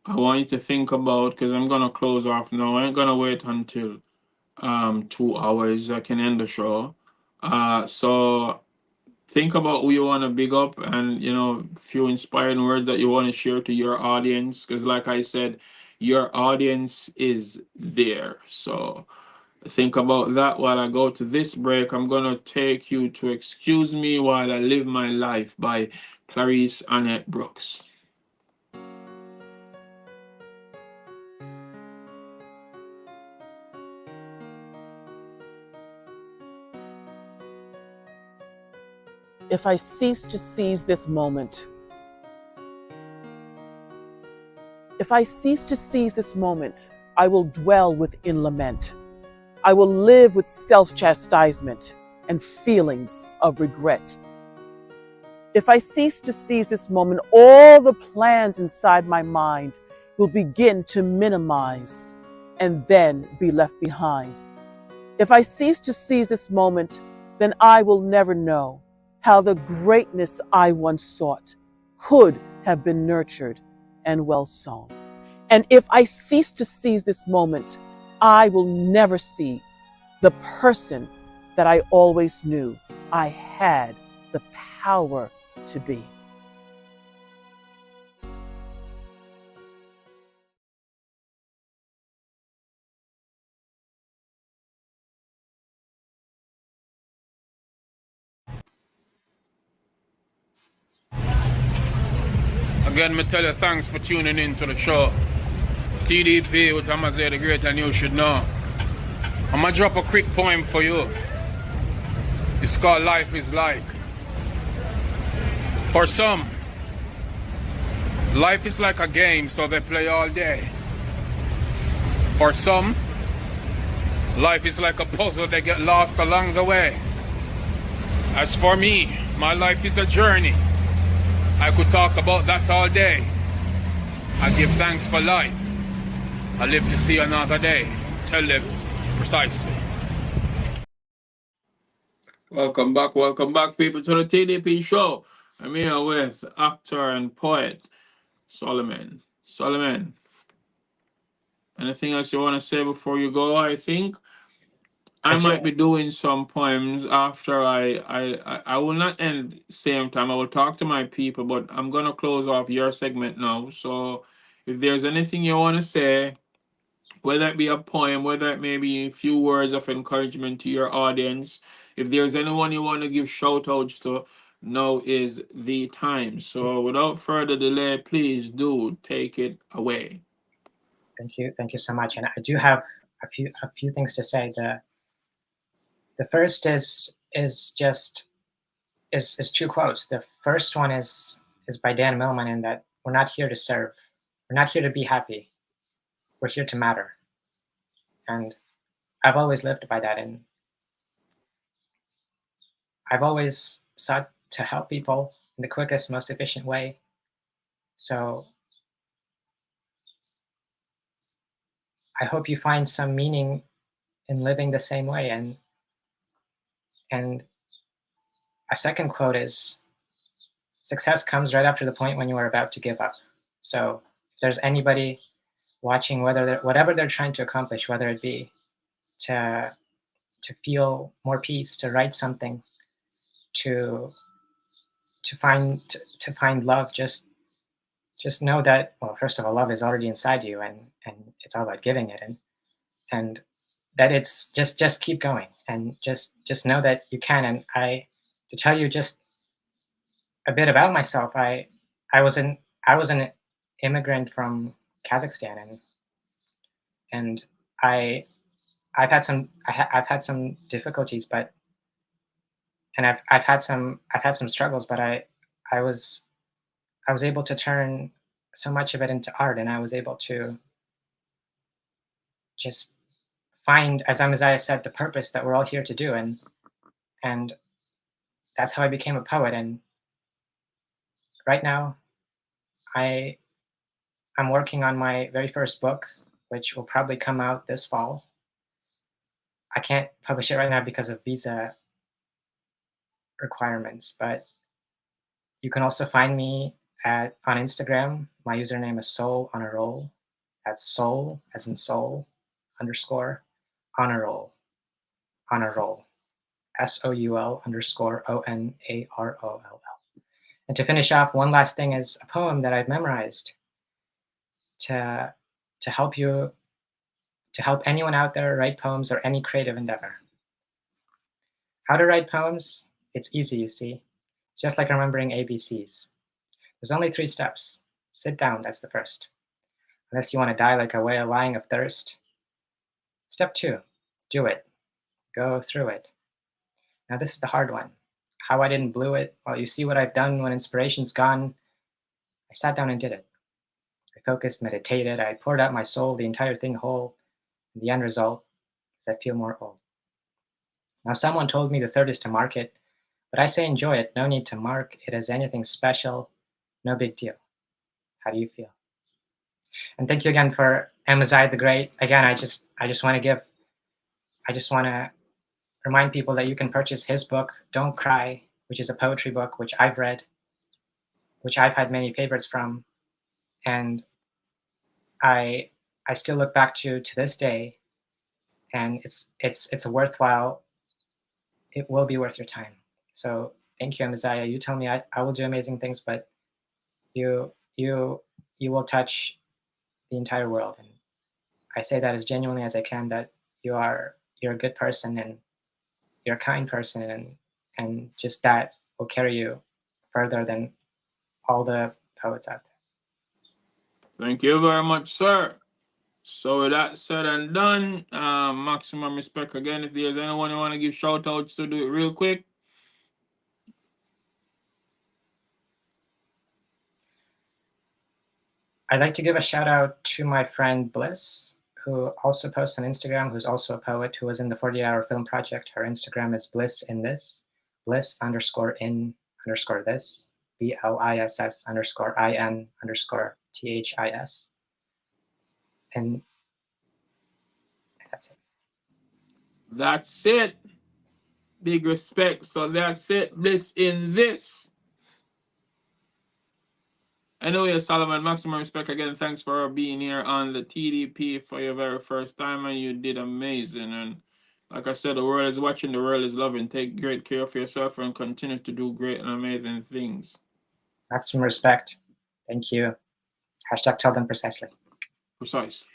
I want you to think about, because I'm gonna close off now. I ain't gonna wait until 2 hours. I can end the show. So think about who you want to big up, and a few inspiring words that you want to share to your audience, because like I said, your audience is there. So think about that while I go to this break. I'm gonna take you to Excuse Me While I Live My Life by Clarice Annette Brooks. If I cease to seize this moment, I will dwell within lament. I will live with self-chastisement and feelings of regret. If I cease to seize this moment, all the plans inside my mind will begin to minimize and then be left behind. If I cease to seize this moment, then I will never know how the greatness I once sought could have been nurtured and well sown. And if I cease to seize this moment, I will never see the person that I always knew I had the power to be. Again, me tell you thanks for tuning in to the show. TDP with Amaziyah The Great, and you should know. I'm gonna drop a quick poem for you. It's called Life is Like. For some, life is like a game, so they play all day. For some, life is like a puzzle, they get lost along the way. As for me, my life is a journey. I could talk about that all day. I give thanks for life. I live to see another day. Tell them precisely. Welcome back, people, to the TDP show. I'm here with actor and poet Suleimen. Suleimen, anything else you want to say before you go? I think I might be doing some poems after I will not end same time. I will talk to my people, but I'm gonna close off your segment now. So if there's anything you want to say, whether it be a poem, whether it may be a few words of encouragement to your audience, if there's anyone you want to give shout outs to, now is the time. So without further delay, please do take it away. Thank you so much. And I do have a few things to say. The first is two quotes. The first one is by Dan Millman, in that we're not here to serve, we're not here to be happy, we're here to matter. And I've always lived by that, and I've always sought to help people in the quickest, most efficient way. So I hope you find some meaning in living the same way. And a second quote is, success comes right after the point when you are about to give up. So if there's anybody watching, whatever they're trying to accomplish, whether it be to feel more peace, to write something, to find love, just know that, well, first of all, love is already inside you, and it's all about giving it, and that it's just keep going, and just know that you can. And to tell you just a bit about myself, I was an immigrant from Kazakhstan, and I've had some difficulties, and I've had some struggles, but I was able to turn so much of it into art, and I was able to just find, as Amaziyah said, the purpose that we're all here to do, and that's how I became a poet. And right now, I'm working on my very first book, which will probably come out this fall. I can't publish it right now because of visa requirements, but you can also find me on Instagram. My username is Soul on a Roll. That's Soul as in soul _ on a roll. On a roll. SOUL _ ONAROLL. And to finish off, one last thing is a poem that I've memorized to help anyone out there write poems or any creative endeavor. How to write poems? It's easy, you see. It's just like remembering ABCs. There's only 3 steps. Sit down, that's the first. Unless you want to die like a whale lying of thirst. Step 2, do it. Go through it. Now this is the hard one. How I didn't blew it. Well, you see what I've done when inspiration's gone. I sat down and did it. I focused, meditated, I poured out my soul, the entire thing whole. And the end result is I feel more old. Now someone told me the third is to mark it, but I say enjoy it. No need to mark it as anything special. No big deal. How do you feel? And thank you again for Amaziyah the Great. Again, I just want to remind people that you can purchase his book, Don't Cry, which is a poetry book, which I've read, which I've had many favorites from. And I still look back to this day, and it's a worthwhile, it will be worth your time. So thank you, Amaziyah. You tell me I will do amazing things, but you will touch the entire world. And I say that as genuinely as I can, that you're a good person, and you're a kind person, and just that will carry you further than all the poets out there. Thank you very much, sir. So with that said and done, maximum respect again. If there's anyone who want to give shout outs to, do it real quick. I'd like to give a shout out to my friend Bliss, who also posts on Instagram, who's also a poet, who was in the 48-hour film project. Her Instagram is bliss_in_this, bliss_in_this, BLISS_IN_THIS. And that's it. That's it. Big respect. So that's it. Bliss in this. Anyway, Solomon, maximum respect again. Thanks for being here on the TDP for your very first time, and you did amazing. And like I said, the world is watching, the world is loving. Take great care of yourself and continue to do great and amazing things. Maximum respect. Thank you. Hashtag tell them precisely. Precisely.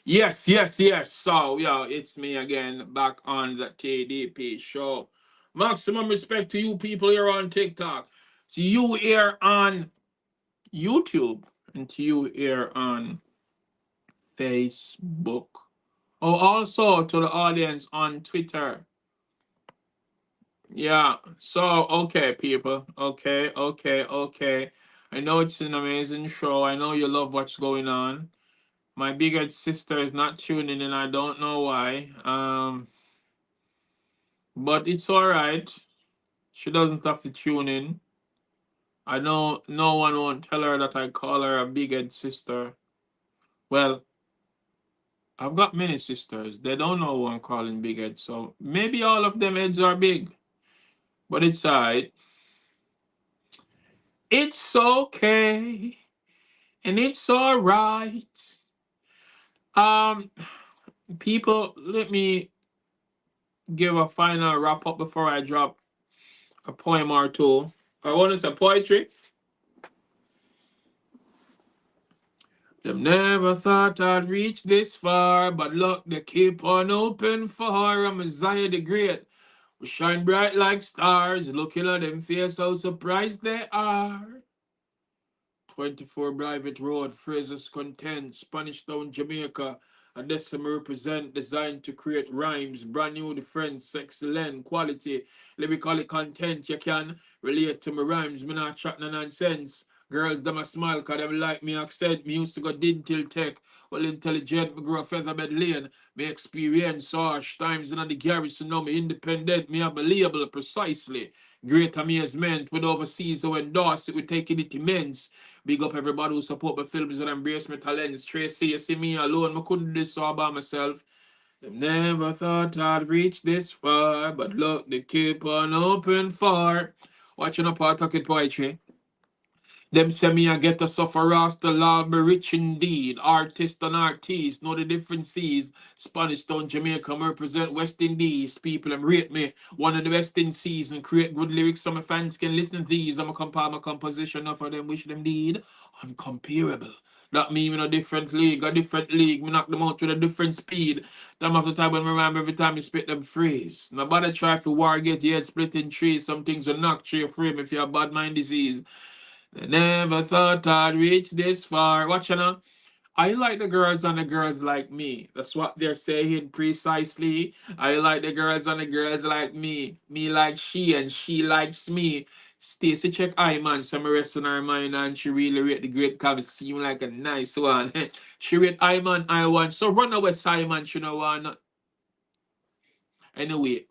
Yes, yes, yes. So, yeah, it's me again, back on the TDP show. Maximum respect to you people here on TikTok, to you here on YouTube, and to you here on Facebook. Oh, also to the audience on Twitter. Yeah, so, okay, people. Okay. I know it's an amazing show. I know you love what's going on. My bigger sister is not tuning in. I don't know why. But it's all right. She doesn't have to tune in. I know no one won't tell her that I call her a big-head sister. Well, I've got many sisters. They don't know who I'm calling big-head, so maybe all of them heads are big. But it's all right. It's okay. And it's all right. People, let me give a final wrap up before I drop a poem or two. I want to say poetry. Them never thought I'd reach this far, but luck they keep on open for. Amaziyah the Great, we shine bright like stars, looking at them face, how surprised they are. 24 Private Road, Fraser's Content, Spanish Town, Jamaica. And this them represent, designed to create rhymes, brand new difference, excellent quality. Let me call it content. You can relate to my rhymes, me not chat no nonsense. Girls, them a smile, cause them like me accent. Me used to go dental tech, well intelligent, me grow a featherbed lane. Me experience harsh times in the garrison, now me independent, me have a label precisely. Great amazement with overseas who endorse it, we taking it immense. Big up everybody who support my films and embrace my talents. Tracey, you see me alone, I couldn't do this all by myself. They never thought I'd reach this far, but look, they keep on open for. Watching a part talking poetry. Them say me I get a suffer rasta law be rich indeed. Artist and artiste know the differences. Spanish Town, Jamaica, me represent West Indies. People them rate me one of the best in season. Create good lyrics so my fans can listen to these. I'm a compare my composition of them wish them did. Uncomparable. That mean in a different league, Me knock them out with a different speed. Time after time when me rhyme every time you spit them freeze. Nobody try for war get your head split in trees. Some things will knock through your frame if you have bad mind disease. They never thought I'd reach this far. Watch you know. I like the girls and the girls like me. That's what they're saying precisely. I like the girls and the girls like me. Me like she and she likes me. Stacy check I man, so me rest on her mind and she really rate the great cause seem like a nice one. She rate I man I want. So run away Simon, she know want. Anyway.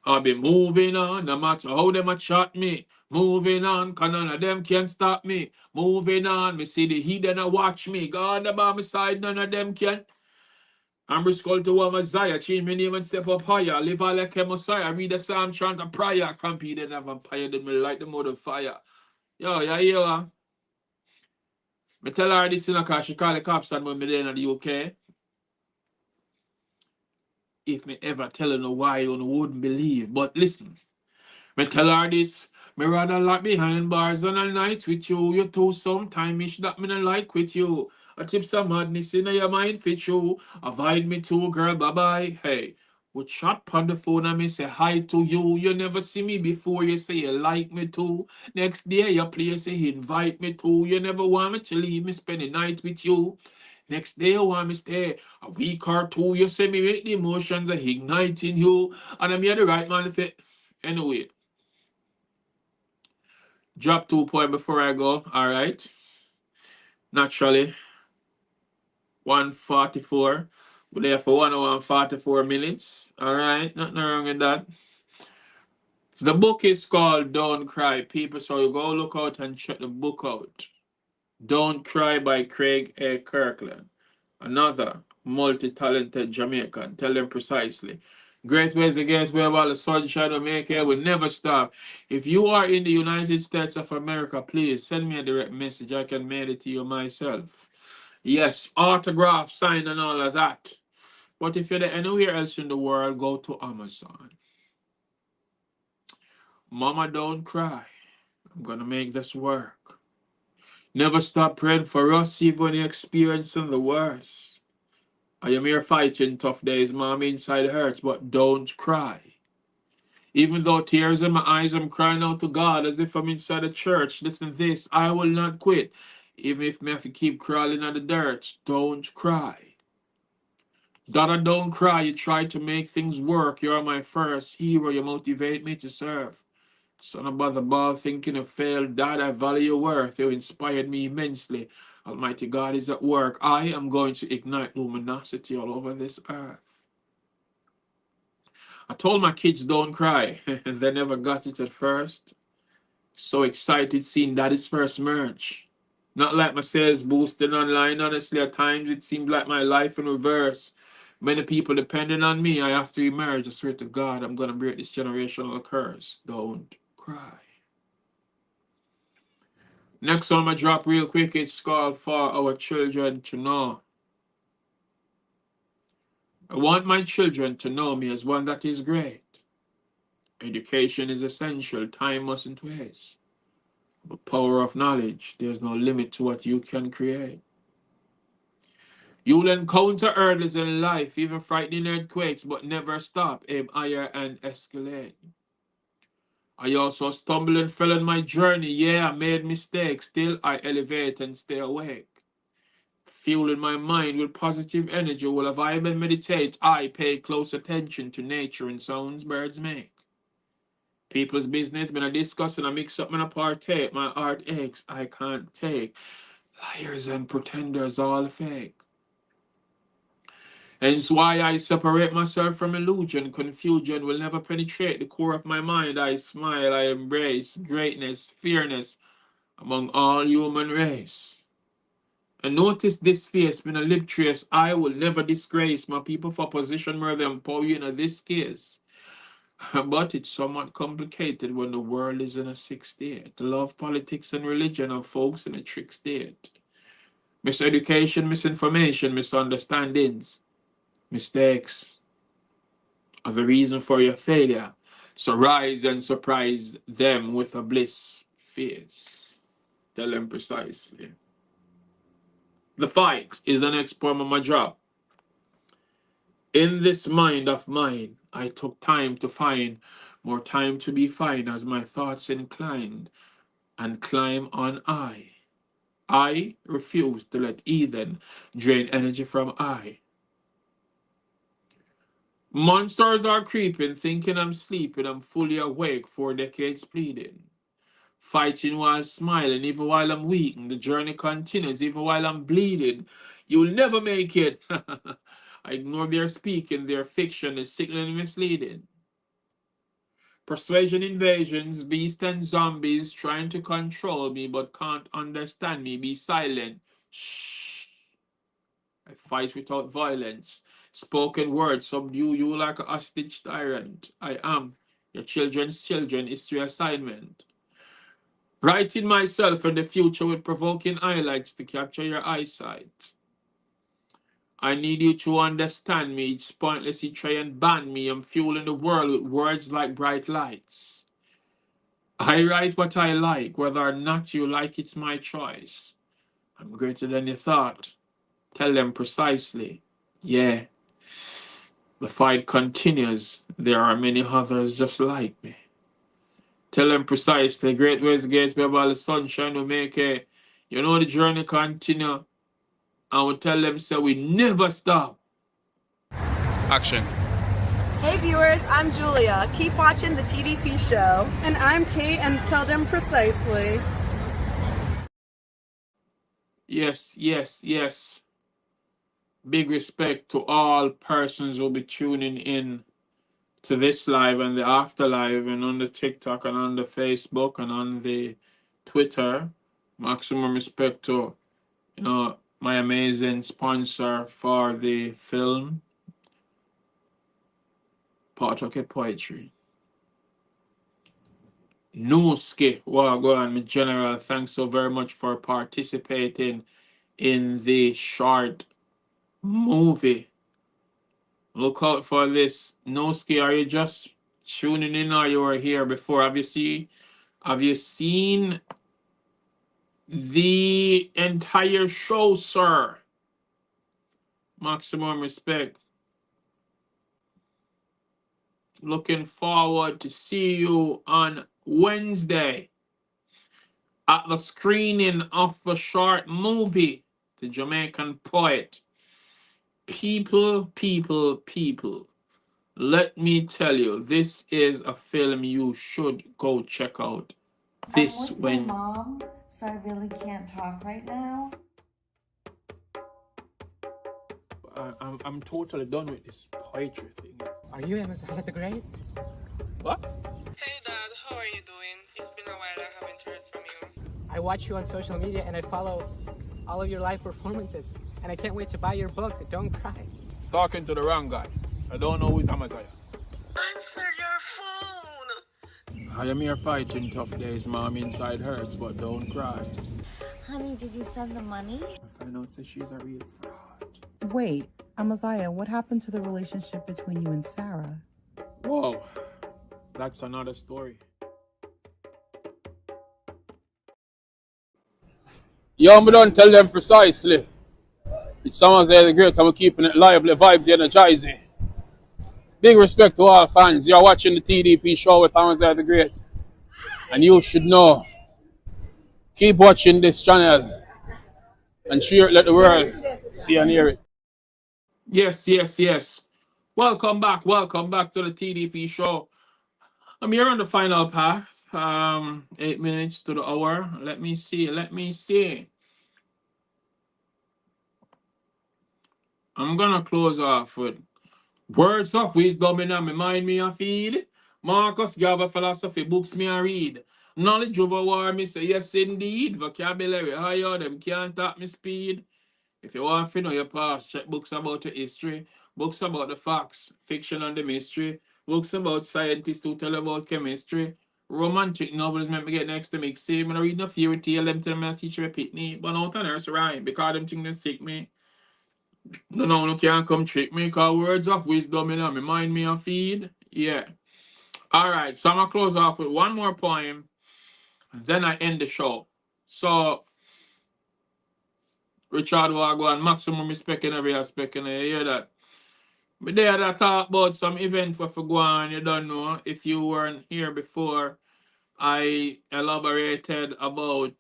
I'll be moving on, no matter how them a chat me. Moving on, cause none of them can stop me. Moving on, me see the heathen a watch me. God about my side, none of them can. I'm riscal to Amaziyah, change my name and step up higher. Live all like a Messiah, read the Psalm, chant a prayer. Compete and a vampire, then me light the mode of fire. Yo, yeah, yeah. Me tell her this in cause she call the cops and when me there in the UK. If me ever tell her no why, you wouldn't believe. But listen. Me tell her this, me rather lock behind bars on a night with you. You too sometime-ish that me not like with you. A tip some madness in your mind fit you. Avoid me too, girl, bye-bye. Hey, We chat on the phone and me say hi to you. You never see me before. You say you like me too. Next day you play, say you invite me to. You never want me to leave me spend the night with you. Next day you want me stay a week or two. You say me make the emotions are igniting you. And I'm here the right man if it. Anyway, drop 2 points before I go. Alright. Naturally. 144. We're there for 1 hour and 44 minutes. Alright, nothing wrong with that. The book is called Don't Cry, people, so you go look out and check the book out. Don't Cry by Craig A. Kirkland. Another multi-talented Jamaican. Tell them precisely. Great ways against where all the sunshine will make it will never stop. If you are in the United States of America, please send me a direct message. I can mail it to you myself. Yes, autograph, sign, and all of that. But if you're there anywhere else in the world, go to Amazon. Mama, don't cry. I'm gonna make this work. Never stop praying for us, even when you're experiencing the worst. I am here fighting tough days, Mom, inside hurts, but don't cry. Even though tears in my eyes, I'm crying out to God as if I'm inside a church. Listen to this, I will not quit. Even if me have to keep crawling on the dirt, don't cry. Daughter, don't cry. You try to make things work. You're my first hero. You motivate me to serve. Son about the ball thinking of failed. Dad, I value your worth. You inspired me immensely. Almighty God is at work. I am going to ignite luminosity all over this earth. I told my kids don't cry. They never got it at first. So excited seeing Daddy's first merch. Not like my sales boosting online. Honestly, at times it seemed like my life in reverse. Many people depending on me. I have to emerge. I swear to God, I'm going to break this generational curse. Don't cry. Next one I drop real quick. It's called For Our Children to Know. I want my children to know me as one that is great. Education is essential. Time mustn't waste. The power of knowledge. There's no limit to what you can create. You'll encounter hurdles in life, even frightening earthquakes, but never stop. Aim higher and escalate. I also stumbled and fell on my journey. Yeah, I made mistakes. Still, I elevate and stay awake. Fueling my mind with positive energy while I vibe and meditate. I pay close attention to nature and sounds birds make. People's business, when I discuss and I mix up and I partake. My heart aches, I can't take. Liars and pretenders, all fake. Hence why I separate myself from illusion. Confusion will never penetrate the core of my mind. I smile, I embrace greatness, fairness among all human race. And notice this face, been a lip trace. I will never disgrace my people for position where they empower you in this case. But it's somewhat complicated when the world is in a sick state. Love, politics, and religion are folks in a trick state. Miseducation, misinformation, misunderstandings, mistakes are the reason for your failure. So rise and surprise them with a bliss face. Tell them precisely. The fight is the next poem of my drop. In this mind of mine, I took time to find more time to be fine as my thoughts inclined and climb on I. I refuse to let Eden drain energy from I. Monsters are creeping, thinking I'm sleeping. I'm fully awake, 4 decades pleading. Fighting while smiling, even while I'm weak. The journey continues, even while I'm bleeding. You'll never make it. I ignore their speaking, their fiction is sickly and misleading. Persuasion invasions, beasts and zombies trying to control me but can't understand me. Be silent. Shh. I fight without violence. Spoken words subdue you like a hostage tyrant. I am your children's children, history assignment. Writing myself in the future with provoking highlights to capture your eyesight. I need you to understand me. It's pointless you try and ban me. I'm fueling the world with words like bright lights. I write what I like, whether or not you like it's my choice. I'm greater than you thought. Tell them precisely. Yeah. The fight continues. There are many others just like me. Tell them precisely, great ways against me about the sunshine will make it. You know the journey continue. I will tell them so we never stop. Action. Hey viewers, I'm Julia. Keep watching the TDP show. And I'm Kate, and tell them precisely. Yes, yes, yes. Big respect to all persons who will be tuning in to this live and the after live and on the TikTok and on the Facebook and on the Twitter. Maximum respect to, my amazing sponsor for the film, Pocket Poetry. Nooski, Wagwan, my general, thanks so very much for participating in the short movie. Look out for this. Nooski, are you just tuning in or you were here before? Have you seen the entire show, sir? Maximum respect. Looking forward to see you on Wednesday at the screening of the short movie, The Jamaican Poet. People, let me tell you, this is a film you should go check out this I'm with Wednesday. my mom, so I really can't talk right now. I'm totally done with this poetry thing. Are you Amaziyah The Great? What? Hey Dad, how are you doing? It's been a while, I haven't heard from you. I watch you on social media and I follow all of your live performances. And I can't wait to buy your book, Don't Cry. Talking to the wrong guy. I don't know who's Amaziyah. Answer your phone! I am here fighting tough days, mom inside hurts, but don't cry. Honey, did you send the money? I find out that she's a real fraud. Wait, Amaziyah, what happened to the relationship between you and Sarah? Whoa, that's another story. Yo, me don't tell them precisely. It's Amaziyah The Great, I'm keeping it lively, vibes energizing. Big respect to all fans. You're watching the TDP show with Amaziyah The Great. And you should know, keep watching this channel and share it, let the world see and hear it. Yes. Welcome back to the TDP show. I'm here on the final path. 8 minutes to the hour. Let me see. I'm gonna close off with words of wisdom in my mind me a feed. Marcus Garvey philosophy books me a read. Knowledge over war me say yes indeed. Vocabulary higher, them can't tap me speed. If you want to know your past, check books about your history, books about the facts, fiction and the mystery, books about scientists who tell about chemistry, romantic novels make me get next to me. See, when I read no fairy tale, them tell me a teacher a pitney, but out on earth rhyme, because them think they sick me. No can't come trick me, because words of wisdom in my mind me a feed. Yeah. Alright, so I'm going to close off with one more poem, and then I end the show. So, Richard Wagwan, maximum respect in every aspect, and you hear that. But there that talk about some event for go on, you don't know. If you weren't here before, I elaborated about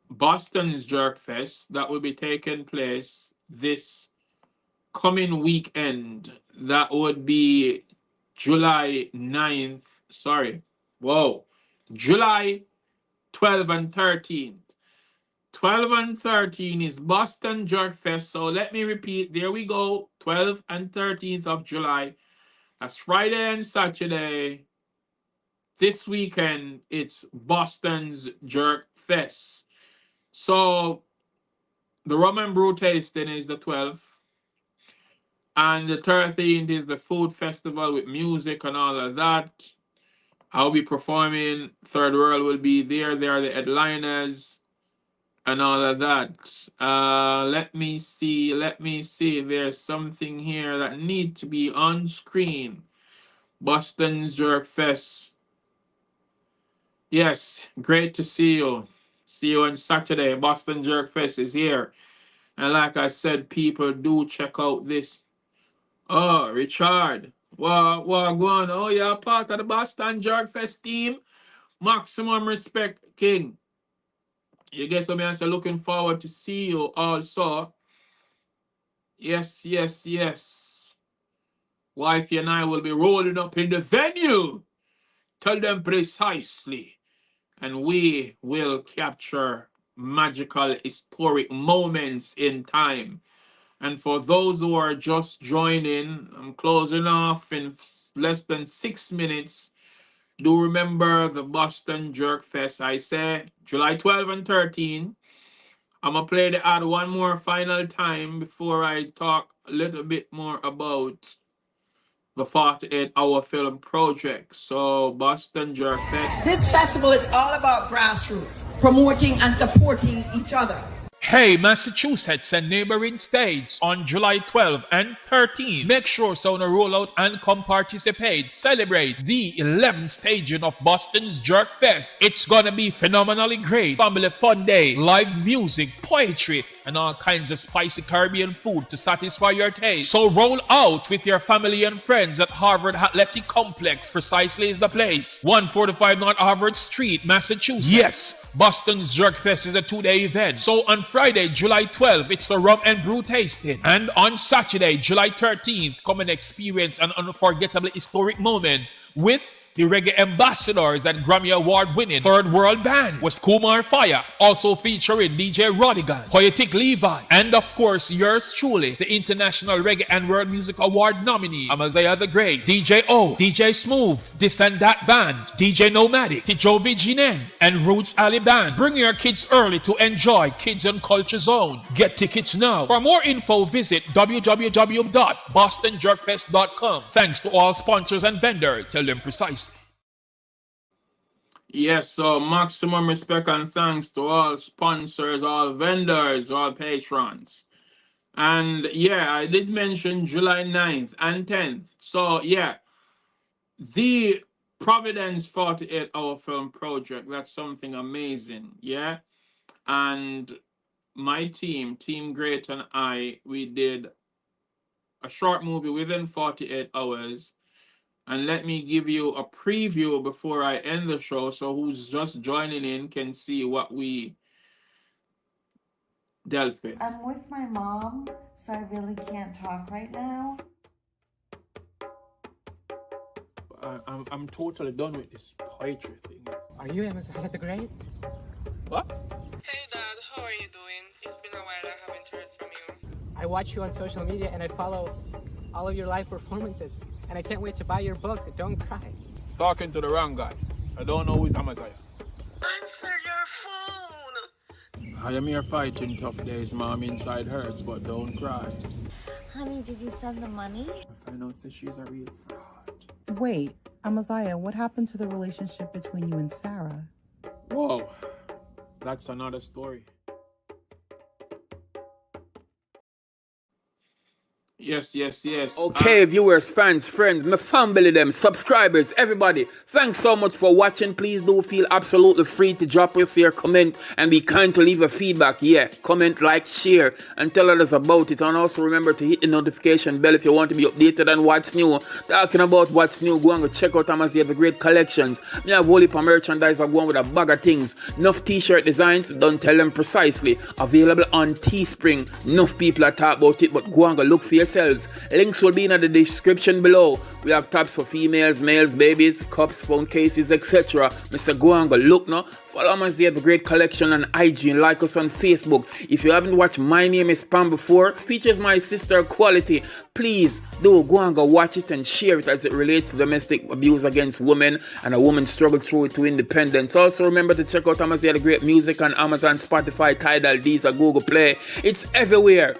Boston's JerkFest that will be taking place this coming weekend. That would be July 9th. July 12 and 13th. 12 and 13 is Boston JerkFest. So let me repeat. There we go. 12th and 13th of July. That's Friday and Saturday. This weekend, it's Boston's JerkFest. So the rum and brew tasting is the 12th. And the 13th is the food festival with music and all of that. I'll be performing. Third World will be there. They are the headliners and all of that. Let me see. There's something here that needs to be on screen. Boston's JerkFest. Yes, great to see you. See you on Saturday. Boston JerkFest is here. And like I said, people, do check out this. Oh, Richard. Wow, go on. Oh, you're part of the Boston JerkFest team. Maximum respect, King. You get to me and say, looking forward to see you also. Yes. Wifey and I will be rolling up in the venue. Tell them precisely. And we will capture magical, historic moments in time. And for those who are just joining, I'm closing off in less than 6 minutes. Do remember the Boston JerkFest. I say July 12 and 13. I'm going to play the ad one more final time before I talk a little bit more about the 48-hour film project. So, Boston JerkFest. This festival is all about grassroots, promoting and supporting each other. Hey, Massachusetts and neighboring states on July 12 and 13. Make sure so to roll out and come participate. Celebrate the 11th staging of Boston's JerkFest. It's gonna be phenomenally great. Family fun day, live music, poetry, and all kinds of spicy Caribbean food to satisfy your taste. So roll out with your family and friends at Harvard Athletic Complex. Precisely is the place. 145 North Harvard Street, Massachusetts. Yes, Boston's JerkFest is a 2-day event. So on Friday, July 12th, it's the rum and brew tasting. And on Saturday, July 13th, come and experience an unforgettable historic moment with the reggae ambassadors and Grammy Award-winning Third World Band with Kumar Fire, also featuring DJ Rodigan, Poetic Levi, and of course yours truly, the International Reggae and World Music Award nominee, Amaziyah The Great, DJ O, DJ Smooth, This and That Band, DJ Nomadic, Tijovi Jinen, and Roots Ali Band. Bring your kids early to enjoy Kids and Culture Zone. Get tickets now. For more info, visit www.bostonjerkfest.com. Thanks to all sponsors and vendors. Tell them precisely. Yes, so maximum respect and thanks to all sponsors, all vendors, all patrons. And yeah, I did mention July 9th and 10th. So yeah, the Providence 48-hour film project, that's something amazing, yeah? And my team, Team Great and I, we did a short movie within 48 hours. And let me give you a preview before I end the show, so who's just joining in can see what we dealt with. I'm with my mom, so I really can't talk right now. I'm totally done with this poetry thing. Are you Amaziyah The Great? What? Hey Dad, how are you doing? It's been a while, I haven't heard from you. I watch you on social media and I follow all of your live performances. And I can't wait to buy your book, Don't Cry. Talking to the wrong guy. I don't know who's Amaziyah. Answer your phone! I am here fighting tough days, Mom. Inside hurts, but don't cry. Honey, did you send the money? I find out that she's a real fraud. Wait, Amaziyah, what happened to the relationship between you and Sarah? Whoa, that's another story. Yes. Okay, viewers, fans, friends, my family, them, subscribers, everybody, thanks so much for watching. Please do feel absolutely free to drop us your comment and be kind to leave a feedback. Yeah, comment, like, share, and tell others about it. And also remember to hit the notification bell if you want to be updated on what's new. Talking about what's new, go and go check out Amaziyah The Great collections. Me have whole heap of merchandise for going with a bag of things. Enough t-shirt designs, don't tell them precisely. Available on Teespring. Enough people are talk about it, but go and go look for yourselves. Links will be in the description below. We have tabs for females, males, babies, cups, phone cases, etc. Mr. Go and go look now. Follow Amaziyah The Great collection on IG and like us on Facebook. If you haven't watched My Name is Pam before, features my sister Quality. Please do go and go watch it and share it as it relates to domestic abuse against women and a woman's struggle through it to independence. Also remember to check out Amaziyah The Great music on Amazon, Spotify, Tidal, Deezer, Google Play. It's everywhere.